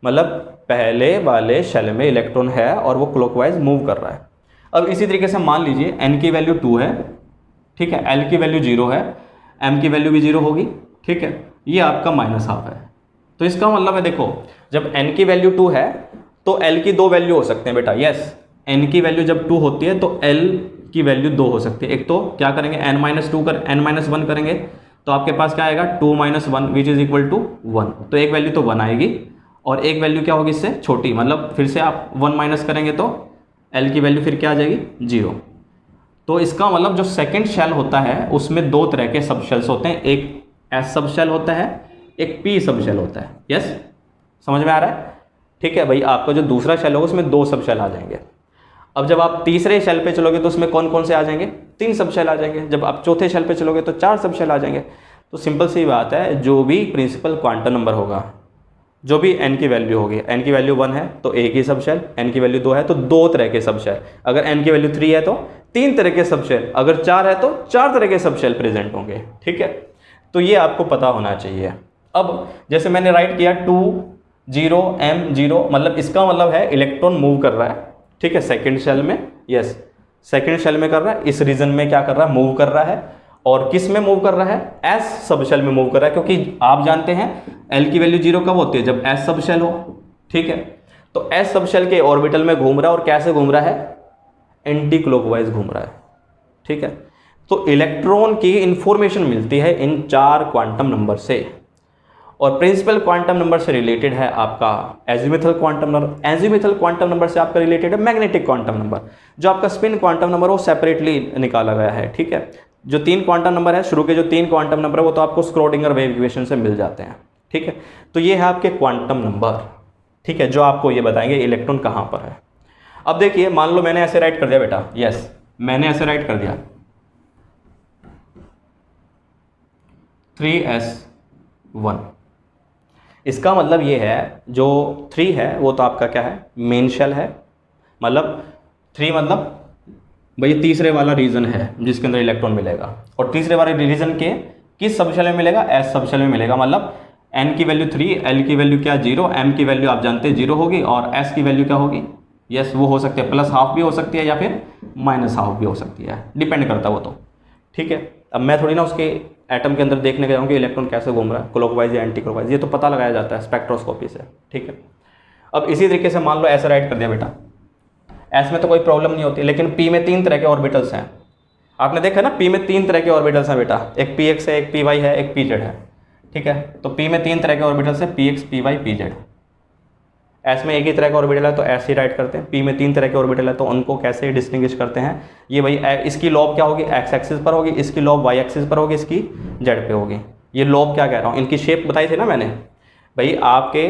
मतलब पहले वाले शेल में इलेक्ट्रॉन है और वो क्लॉकवाइज मूव कर रहा है। अब इसी तरीके से मान लीजिए n की वैल्यू 2 है, ठीक है, l की वैल्यू 0 है, m की वैल्यू भी 0 होगी, ठीक है, ये आपका -½ है। तो इसका मतलब है देखो, जब n की वैल्यू 2 है तो l की 2 वैल्यू हो सकते हैं बेटा, यस, n की वैल्यू जब 2 होती है तो l की वैल्यू 2 हो सकती है। एक तो क्या करेंगे, n-1 करेंगे तो आपके पास क्या आएगा, 2 - 1 विच इज इक्वल टू 1, तो एक वैल्यू तो 1 आएगी और एक वैल्यू क्या होगी इससे छोटी, मतलब फिर से आप 1 माइनस करेंगे तो l की वैल्यू फिर क्या आ जाएगी, 0। तो इसका मतलब जो सेकेंड शेल होता है उसमें 2 तरह के सब शेल्स होते हैं, एक s सब शेल होता है, एक p सब शेल होता है, यस, समझ में आ रहा है। ठीक है भाई, आपका जो दूसरा शेल होगा उसमें 2 सब शेल आ जाएंगे। अब जब आप तीसरे शेल पे चलोगे तो उसमें कौन कौन से आ जाएंगे, 3 सब शेल आ जाएंगे। जब आप चौथे शेल पे चलोगे तो 4 सब शेल आ जाएंगे। तो सिंपल सी बात है, जो भी प्रिंसिपल क्वांटम नंबर होगा, जो भी n की वैल्यू होगी, n की वैल्यू 1 है तो एक ही सब शेल, n की वैल्यू 2 है तो 2 तरह के सब शेल, अगर n की वैल्यू 3 है तो 3 तरह के सब शेल, अगर 4 है तो 4 तरह के सब शेल प्रेजेंट होंगे। ठीक है, तो ये आपको पता होना चाहिए। अब जैसे मैंने राइट किया 2 0 m 0, मतलब इसका मतलब है इलेक्ट्रॉन मूव कर रहा है, ठीक है, सेकेंड शेल में, यस, सेकेंड शेल में कर रहा है, इस रीजन में क्या कर रहा है, मूव कर रहा है। और किस में मूव कर रहा है, s सब शेल में मूव कर रहा है, क्योंकि आप जानते हैं l की वैल्यू 0 कब होती है, जब s सब शेल हो। ठीक है, तो s सब शेल के ऑर्बिटल में घूम रहा है, और कैसे घूम रहा है, एंटी क्लॉकवाइज घूम रहा है। ठीक है, तो इलेक्ट्रॉन की इंफॉर्मेशन मिलती है इन 4 क्वांटम नंबर से, और प्रिंसिपल क्वांटम नंबर से रिलेटेड है आपका azimuthal quantum number, azimuthal quantum number से आपका रिलेटेड है मैग्नेटिक क्वांटम नंबर। जो आपका स्पिन क्वांटम नंबर वो सेपरेटली निकाला गया है। ठीक है, जो 3 क्वांटम नंबर है, शुरू के जो 3 क्वांटम नंबर है वो तो आपको स्क्रोडिंगर वेव इक्वेशन से मिल जाते हैं। ठीक है, तो ये है आपके क्वांटम नंबर, ठीक है, जो आपको ये बताएंगे इलेक्ट्रॉन कहाँ पर है। अब देखिए, मान लो मैंने ऐसे राइट कर दिया बेटा, यस, मैंने ऐसे राइट कर दिया 3s1, इसका मतलब ये है जो 3 है वो तो आपका क्या है, मेन शेल है, मतलब 3 मतलब भाई तीसरे वाला रीजन है जिसके अंदर इलेक्ट्रॉन मिलेगा, और तीसरे वाले रीजन के किस सब शेल में मिलेगा, s सब शेल में मिलेगा। मतलब n की वैल्यू 3, l की वैल्यू क्या 0, m की वैल्यू आप जानते हैं 0 होगी, और s की वैल्यू क्या होगी, यस, वो हो सकती है +½ भी हो सकती है या फिर -½ भी हो सकती है, डिपेंड करता है वो तो। ठीक है, अब मैं थोड़ी ना उसके एटम के अंदर देखने गया हूँ कि इलेक्ट्रॉन कैसे घूम रहा है, क्लॉकवाइज या एंटी क्लॉकवाइज, ये तो पता लगाया जाता है स्पेक्ट्रोस्कोपी से, ठीक है। अब इसी तरीके से मान लो ऐसे राइट कर दिया बेटा, एस में तो कोई प्रॉब्लम नहीं होती, लेकिन पी में 3 तरह के ऑर्बिटल्स हैं। आपने देखा ना, पी में 3 तरह के ऑर्बिटल्स हैं बेटा, एक पी एक्स है, एक पी वाई है, एक पी जेड है, ठीक है। तो पी में 3 तरह के ऑर्बिटल्स हैं, P X, P Y, P Z. S में एक ही तरह का ऑर्बिटल है तो एस ही राइट करते हैं। पी में 3 तरह के ऑर्बिटल है तो उनको कैसे डिस्टिंग्विश करते हैं, ये भाई इसकी लॉब क्या होगी, एक्स एक्सिस पर होगी, इसकी लॉब वाई एक्सिस पर होगी, इसकी जेड पे होगी। ये लॉब क्या कह रहा हूँ, इनकी शेप बताई थी ना मैंने भाई, आपके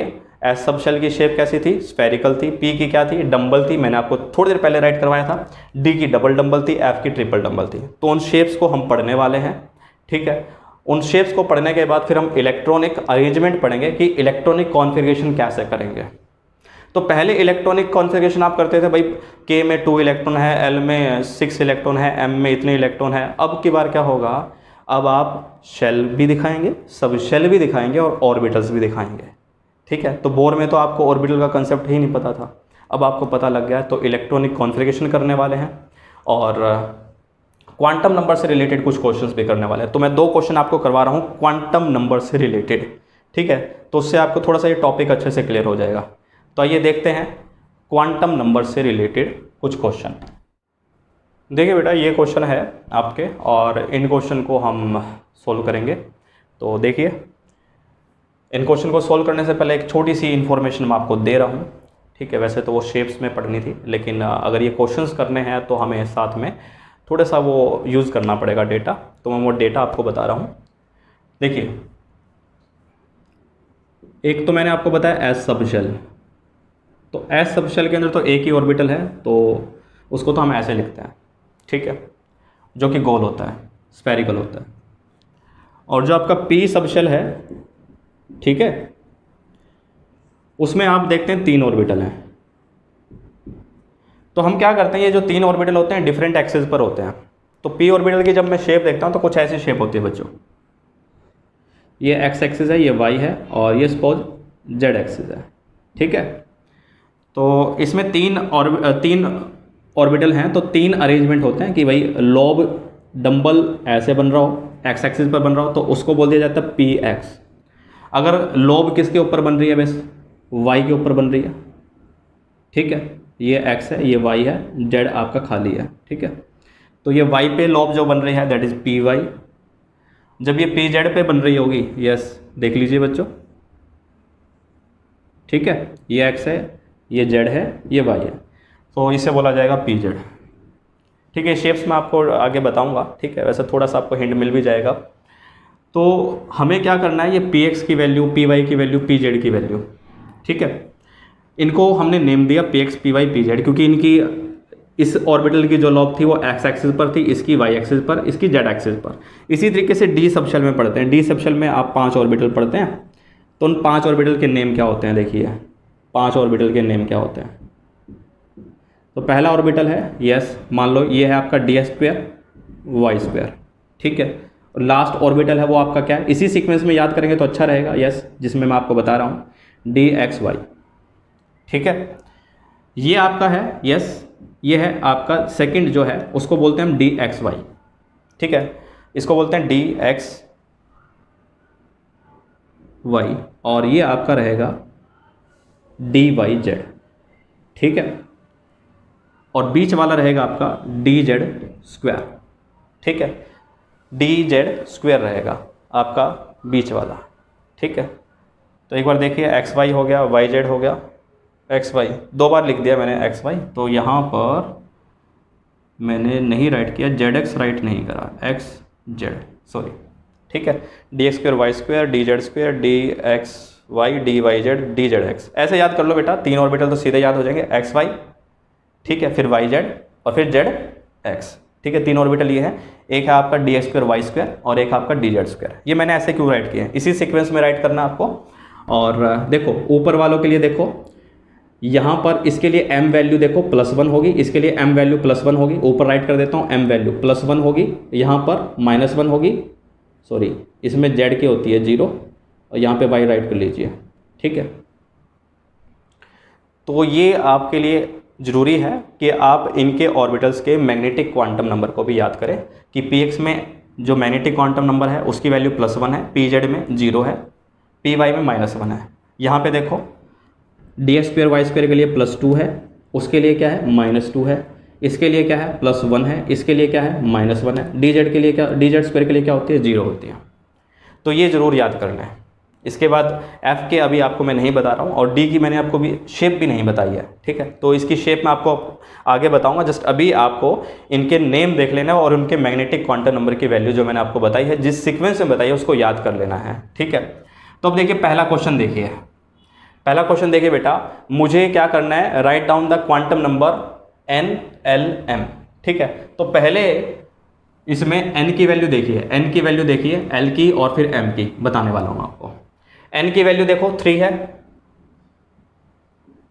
एस सब शेल की शेप कैसी थी, स्फेरिकल थी। पी की क्या थी, डंबल थी, मैंने आपको थोड़ी देर पहले राइट करवाया था। डी की डबल डंबल थी, एफ की ट्रिपल डंबल थी। तो उन शेप्स को हम पढ़ने वाले हैं, ठीक है। उन शेप्स को पढ़ने के बाद फिर हम इलेक्ट्रॉनिक अरेंजमेंट पढ़ेंगे कि इलेक्ट्रॉनिक कॉन्फ़िगरेशन कैसे करेंगे। तो पहले इलेक्ट्रॉनिक कॉन्फ़िगरेशन आप करते थे भाई, के में 2 इलेक्ट्रॉन है, एल में 6 इलेक्ट्रॉन है, एम में इतने इलेक्ट्रॉन है। अब की बार क्या होगा, अब आप शेल भी दिखाएंगे, सब शेल भी दिखाएंगे और ऑर्बिटल्स भी दिखाएंगे, ठीक है। तो बोर में तो आपको ऑर्बिटल का कंसेप्ट ही नहीं पता था, अब आपको पता लग गया। तो इलेक्ट्रॉनिक कॉन्फ़िगरेशन करने वाले हैं और क्वांटम नंबर से रिलेटेड कुछ क्वेश्चंस भी करने वाले हैं। तो मैं 2 क्वेश्चन आपको करवा रहा हूँ क्वांटम नंबर से रिलेटेड, ठीक है। तो उससे आपको थोड़ा सा ये टॉपिक अच्छे से क्लियर हो जाएगा। तो आइए देखते हैं क्वांटम नंबर से रिलेटेड कुछ क्वेश्चन। देखिए बेटा, ये क्वेश्चन है आपके और इन क्वेश्चन को हम सोल्व करेंगे। तो देखिए, इन क्वेश्चन को सोल्व करने से पहले एक छोटी सी इन्फॉर्मेशन मैं आपको दे रहा हूँ, ठीक है। वैसे तो वो शेप्स में पढ़नी थी, लेकिन अगर ये क्वेश्चंस करने हैं तो हमें साथ में थोड़ा सा वो यूज़ करना पड़ेगा डेटा, तो मैं वो डेटा आपको बता रहा हूँ। देखिए, एक तो मैंने आपको बताया एस सब शेल, तो एस सब शेल के अंदर तो एक ही ऑर्बिटल है, तो उसको तो हम ऐसे लिखते हैं, ठीक है, जो कि गोल होता है, स्फेरिकल होता है। और जो आपका पी सब शेल है, ठीक है, उसमें आप देखते हैं 3 ऑर्बिटल हैं। तो हम क्या करते हैं, ये जो 3 ऑर्बिटल होते हैं डिफरेंट एक्सिस पर होते हैं। तो पी ऑर्बिटल की जब मैं शेप देखता हूँ तो कुछ ऐसी शेप होती है बच्चों, ये एक्स एक्सिस है, ये वाई है और ये सपोज जेड एक्सिस है, ठीक है। तो इसमें 3 ऑर्बिटल हैं, तो 3 अरेंजमेंट होते हैं कि भाई लॉब डंबल ऐसे बन रहा हो, एक्स एक्सिस पर बन रहा हो, तो उसको बोल दिया जाता है पी एक्स। अगर लॉब किसके ऊपर बन रही है, बस वाई के ऊपर बन रही है, ठीक है, ये एक्स है, ये वाई है, जेड आपका खाली है, ठीक है। तो ये वाई पे लॉब जो बन रही है दैट इज़ पी वाई। जब ये पी जेड पे बन रही होगी, यस देख लीजिए बच्चों, ठीक है, ये एक्स है, ये जेड है, ये वाई है, तो इसे बोला जाएगा पी जेड, ठीक है। शेप्स में आपको आगे बताऊंगा, ठीक है, वैसे थोड़ा सा आपको हिंट मिल भी जाएगा। तो हमें क्या करना है, ये पी एक्स की वैल्यू, पी वाई की वैल्यू, पी जेड की वैल्यू, ठीक है, इनको हमने नेम दिया P X, P Y, P Z, क्योंकि इनकी इस ऑर्बिटल की जो लॉब थी वो एक्स एक्सिस पर थी, इसकी वाई एक्सिस पर, इसकी जेड एक्सिस पर। इसी तरीके से डी सबशेल में पढ़ते हैं। डी सबशेल में आप 5 ऑर्बिटल पढ़ते हैं, तो उन 5 ऑर्बिटल के नेम क्या होते हैं, देखिए 5 ऑर्बिटल के नेम क्या होते हैं। तो पहला ऑर्बिटल है, यस मान लो ये है आपका डी स्क्वायर वाई स्क्वायर, ठीक है। और लास्ट ऑर्बिटल है वो आपका क्या है, इसी सीक्वेंस में याद करेंगे तो अच्छा रहेगा, यस, जिसमें मैं आपको बता रहा हूँ डी एक्स वाई, ठीक है। ये आपका है, यस, ये है आपका सेकंड जो है उसको बोलते हैं हम डी एक्स वाई, ठीक है, इसको बोलते हैं डी एक्स वाई, और ये आपका रहेगा डी वाई जेड, ठीक है। और बीच वाला रहेगा आपका डी जेड स्क्वायर, ठीक है, डी जेड स्क्वायर रहेगा आपका बीच वाला, ठीक है। तो एक बार देखिए, एक्स वाई हो गया, वाई जेड हो गया, एक्स वाई 2 बार लिख दिया मैंने एक्स वाई, तो यहाँ पर मैंने नहीं राइट किया, जेड एक्स राइट नहीं करा, एक्स जेड सॉरी, ठीक है। D X square Y square, D Z square, D X Y, D Y Z, D Z X, ऐसे याद कर लो बेटा। 3 ऑर्बिटल तो सीधे याद हो जाएंगे, एक्स वाई, ठीक है, फिर वाई जेड और फिर जेड एक्स, ठीक है। 3 ऑर्बिटल ये है, एक है आपका D X square Y square और एक आपका डी जेड स्क्वायर। ये मैंने ऐसे क्यों राइट किया है, इसी सीक्वेंस में राइट करना आपको। और देखो ऊपर वालों के लिए देखो, यहाँ पर इसके लिए m वैल्यू देखो +1 होगी, इसके लिए m वैल्यू +1 होगी, ऊपर राइट कर देता हूँ, m वैल्यू +1 होगी, यहाँ पर -1 होगी, सॉरी इसमें z की होती है 0 और यहाँ पे y राइट कर लीजिए, ठीक है। तो ये आपके लिए ज़रूरी है कि आप इनके ऑर्बिटल्स के मैग्नेटिक क्वांटम नंबर को भी याद करें कि px में जो मैग्नेटिक क्वांटम नंबर है उसकी वैल्यू +1 है, pz में 0 है, py में -1 है। यहाँ पे देखो dx²y² के लिए +2 है, उसके लिए क्या है -2 है, इसके लिए क्या है +1 है, इसके लिए क्या है -1 है, dz के लिए क्या, dz² के लिए क्या होती है 0 होती है। तो ये ज़रूर याद करना है। इसके बाद f के अभी आपको मैं नहीं बता रहा हूँ, और d की मैंने आपको भी शेप भी नहीं बताई है, ठीक है। तो इसकी शेप मैं आपको आगे बताऊंगा, जस्ट अभी आपको इनके नेम देख लेना है और उनके मैग्नेटिक क्वांटम नंबर की वैल्यू जो मैंने आपको बताई है, जिस सीक्वेंस में बताई है उसको याद कर लेना है, ठीक है। तो अब देखिए पहला क्वेश्चन देखिए, पहला क्वेश्चन देखिए बेटा, मुझे क्या करना है, write down the quantum number n l m, ठीक है। तो पहले इसमें n की वैल्यू देखिए, n की वैल्यू देखिए, l की और फिर m की बताने वाला हूँ आपको। n की वैल्यू देखो 3 है,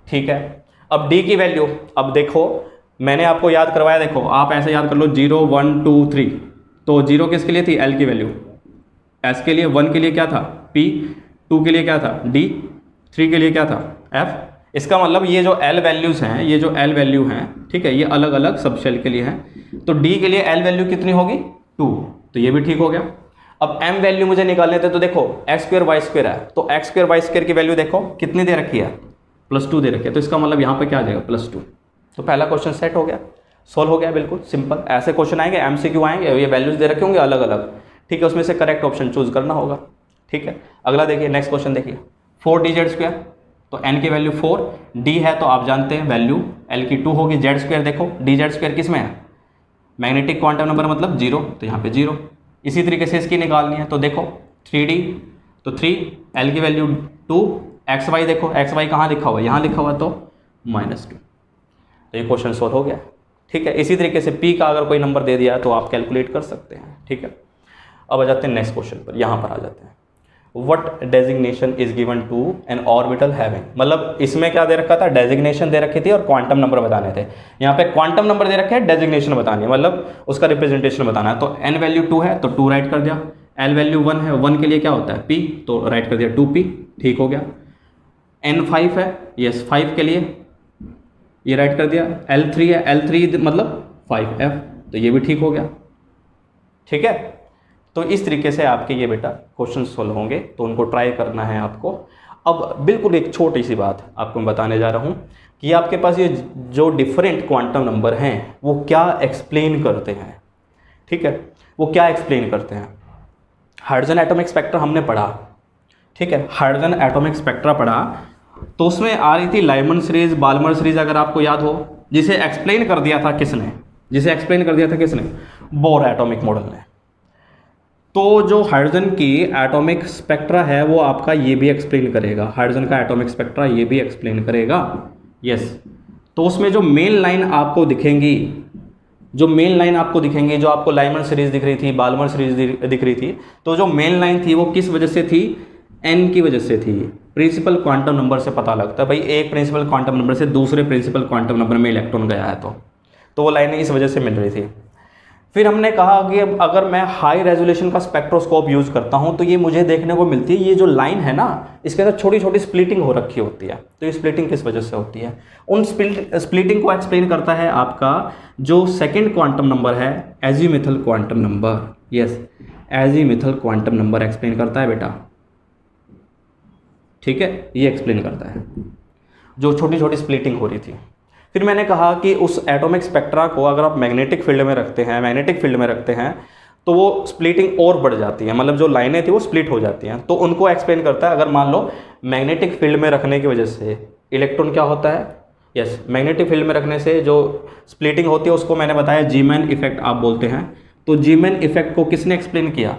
ठीक है। अब d की वैल्यू, अब देखो मैंने आपको याद करवाया, देखो आप ऐसे याद कर लो 0 1 2 3, तो 0 किसके लिए थी l की वैल्यू, s के लिए, 1 के लिए क्या था p, 2 के लिए क्या था d, 3 के लिए क्या था f। इसका मतलब ये जो l वैल्यूज़ हैं, ये जो l वैल्यू हैं, ठीक है, ये अलग अलग सबशेल के लिए हैं। तो d के लिए l वैल्यू कितनी होगी 2, तो ये भी ठीक हो गया। अब m वैल्यू मुझे निकालने थे, तो देखो x² y² है, तो x² y² की वैल्यू देखो कितनी दे रखी है, +2 दे रखी है, तो इसका मतलब यहाँ पे क्या आ जाएगा +2। तो पहला क्वेश्चन सेट हो गया, सोल्व हो गया, बिल्कुल सिंपल। ऐसे क्वेश्चन आएंगे, MCQ आएंगे, ये वैल्यूज दे रखे होंगे अलग अलग, ठीक है, उसमें से करेक्ट ऑप्शन चूज करना होगा, ठीक है। अगला देखिए, नेक्स्ट क्वेश्चन देखिए, 4dz², तो n की वैल्यू 4, d है तो आप जानते हैं वैल्यू l की 2 होगी, z² देखो dz² किस में है, मैग्नेटिक क्वांटम नंबर मतलब 0, तो यहाँ पे 0। इसी तरीके से इसकी निकालनी है, तो देखो 3d, तो 3, l की वैल्यू 2, xy देखो, xy कहाँ लिखा हुआ है, यहाँ लिखा हुआ, तो -2। तो ये क्वेश्चन सोल्व हो गया, ठीक है। इसी तरीके से p का अगर कोई नंबर दे दिया तो आप कैलकुलेट कर सकते हैं, ठीक है। अब आ जाते हैं नेक्स्ट क्वेश्चन पर, यहाँ पर आ जाते हैं, what designation is given to an orbital having, मतलब इसमें क्या दे रखा था, डेजिग्नेशन दे रखी थी और क्वांटम नंबर बताने थे। यहाँ पे क्वांटम नंबर दे रखे हैं, डेजिग्नेशन बतानी है, मतलब उसका रिप्रेजेंटेशन बताना है। तो n वैल्यू 2 है तो 2 राइट कर दिया, l वैल्यू 1 है, 1 के लिए क्या होता है p, तो राइट कर दिया 2p, ठीक हो गया। n 5 है, यस 5 के लिए ये राइट कर दिया, l 3 है, l 3 मतलब 5f, तो ये भी ठीक हो गया, ठीक है। तो इस तरीके से आपके ये बेटा क्वेश्चन सोल्व होंगे, तो उनको ट्राई करना है आपको। अब बिल्कुल एक छोटी सी बात आपको मैं बताने जा रहा हूँ कि आपके पास ये जो डिफरेंट क्वांटम नंबर हैं वो क्या एक्सप्लेन करते हैं, ठीक है, वो क्या एक्सप्लेन करते हैं। हाइड्रोजन एटॉमिक स्पेक्ट्रा हमने पढ़ा, ठीक है, हाइड्रोजन एटॉमिक स्पेक्ट्रा पढ़ा, तो उसमें आ रही थी लाइमन सीरीज, बाल्मर सीरीज, अगर आपको याद हो, जिसे एक्सप्लेन कर दिया था किसने, जिसे एक्सप्लेन कर दिया था किसने, बोर एटॉमिक मॉडल ने। तो जो हाइड्रोजन की एटॉमिक स्पेक्ट्रा है वो आपका ये भी एक्सप्लेन करेगा, हाइड्रोजन का एटॉमिक स्पेक्ट्रा ये भी एक्सप्लेन करेगा, यस। तो उसमें जो मेन लाइन आपको दिखेंगी, जो मेन लाइन आपको दिखेंगी, जो आपको लाइमन सीरीज दिख रही थी, बाल्मर सीरीज दिख रही थी, तो जो मेन लाइन थी वो किस वजह से थी, n की वजह से थी। प्रिंसिपल क्वांटम नंबर से पता लगता है भाई, एक प्रिंसिपल क्वांटम नंबर से दूसरे प्रिंसिपल क्वांटम नंबर में इलेक्ट्रॉन गया है, तो वो लाइनें इस वजह से मिल रही थी। फिर हमने कहा कि अगर मैं हाई रेजोल्यूशन का स्पेक्ट्रोस्कोप यूज़ करता हूं तो ये मुझे देखने को मिलती है, ये जो लाइन है ना, इसके अंदर छोटी छोटी स्प्लिटिंग हो रखी होती है। तो ये स्प्लिटिंग किस वजह से होती है, उन स्प्लिटिंग को एक्सप्लेन करता है आपका जो सेकेंड क्वांटम नंबर है, azimuthal quantum number, yes, azimuthal quantum number explain करता है बेटा, ठीक है, ये एक्सप्लेन करता है जो छोटी छोटी स्प्लिटिंग हो रही थी। फिर मैंने कहा कि उस एटॉमिक स्पेक्ट्रा को अगर आप मैग्नेटिक फील्ड में रखते हैं, तो वो स्प्लिटिंग और बढ़ जाती है, मतलब जो लाइनें थी वो स्प्लिट हो जाती हैं। तो उनको एक्सप्लेन करता है, अगर मान लो मैग्नेटिक फील्ड में रखने की वजह से इलेक्ट्रॉन क्या होता है, यस, मैग्नेटिक फील्ड में रखने से जो स्प्लिटिंग होती है उसको मैंने बताया जीमैन इफेक्ट आप बोलते हैं। तो जीमैन इफेक्ट को किसने एक्सप्लेन किया,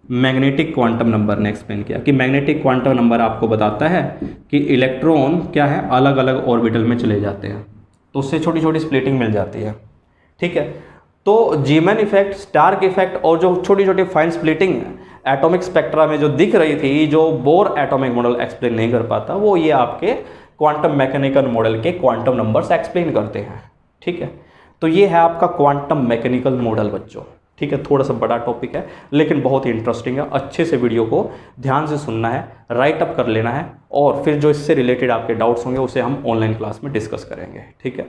मैग्नेटिक क्वांटम नंबर ने एक्सप्लेन किया, कि मैग्नेटिक क्वांटम नंबर आपको बताता है कि इलेक्ट्रॉन क्या है, अलग अलग ऑर्बिटल में चले जाते हैं, तो उससे छोटी छोटी स्प्लिटिंग मिल जाती है, ठीक है। तो जीमैन इफेक्ट, स्टार्क इफेक्ट और जो छोटी छोटी फाइन स्प्लिटिंग एटॉमिक स्पेक्ट्रा में जो दिख रही थी, जो बोर एटॉमिक मॉडल एक्सप्लेन नहीं कर पाता, वो ये आपके क्वांटम मैकेनिकल मॉडल के क्वांटम नंबर्स एक्सप्लेन करते हैं, ठीक है। तो ये है आपका क्वांटम मैकेनिकल मॉडल बच्चों, ठीक है। थोड़ा सा बड़ा टॉपिक है लेकिन बहुत ही इंटरेस्टिंग है, अच्छे से वीडियो को ध्यान से सुनना है, राइट अप कर लेना है, और फिर जो इससे रिलेटेड आपके डाउट्स होंगे उसे हम ऑनलाइन क्लास में डिस्कस करेंगे, ठीक है।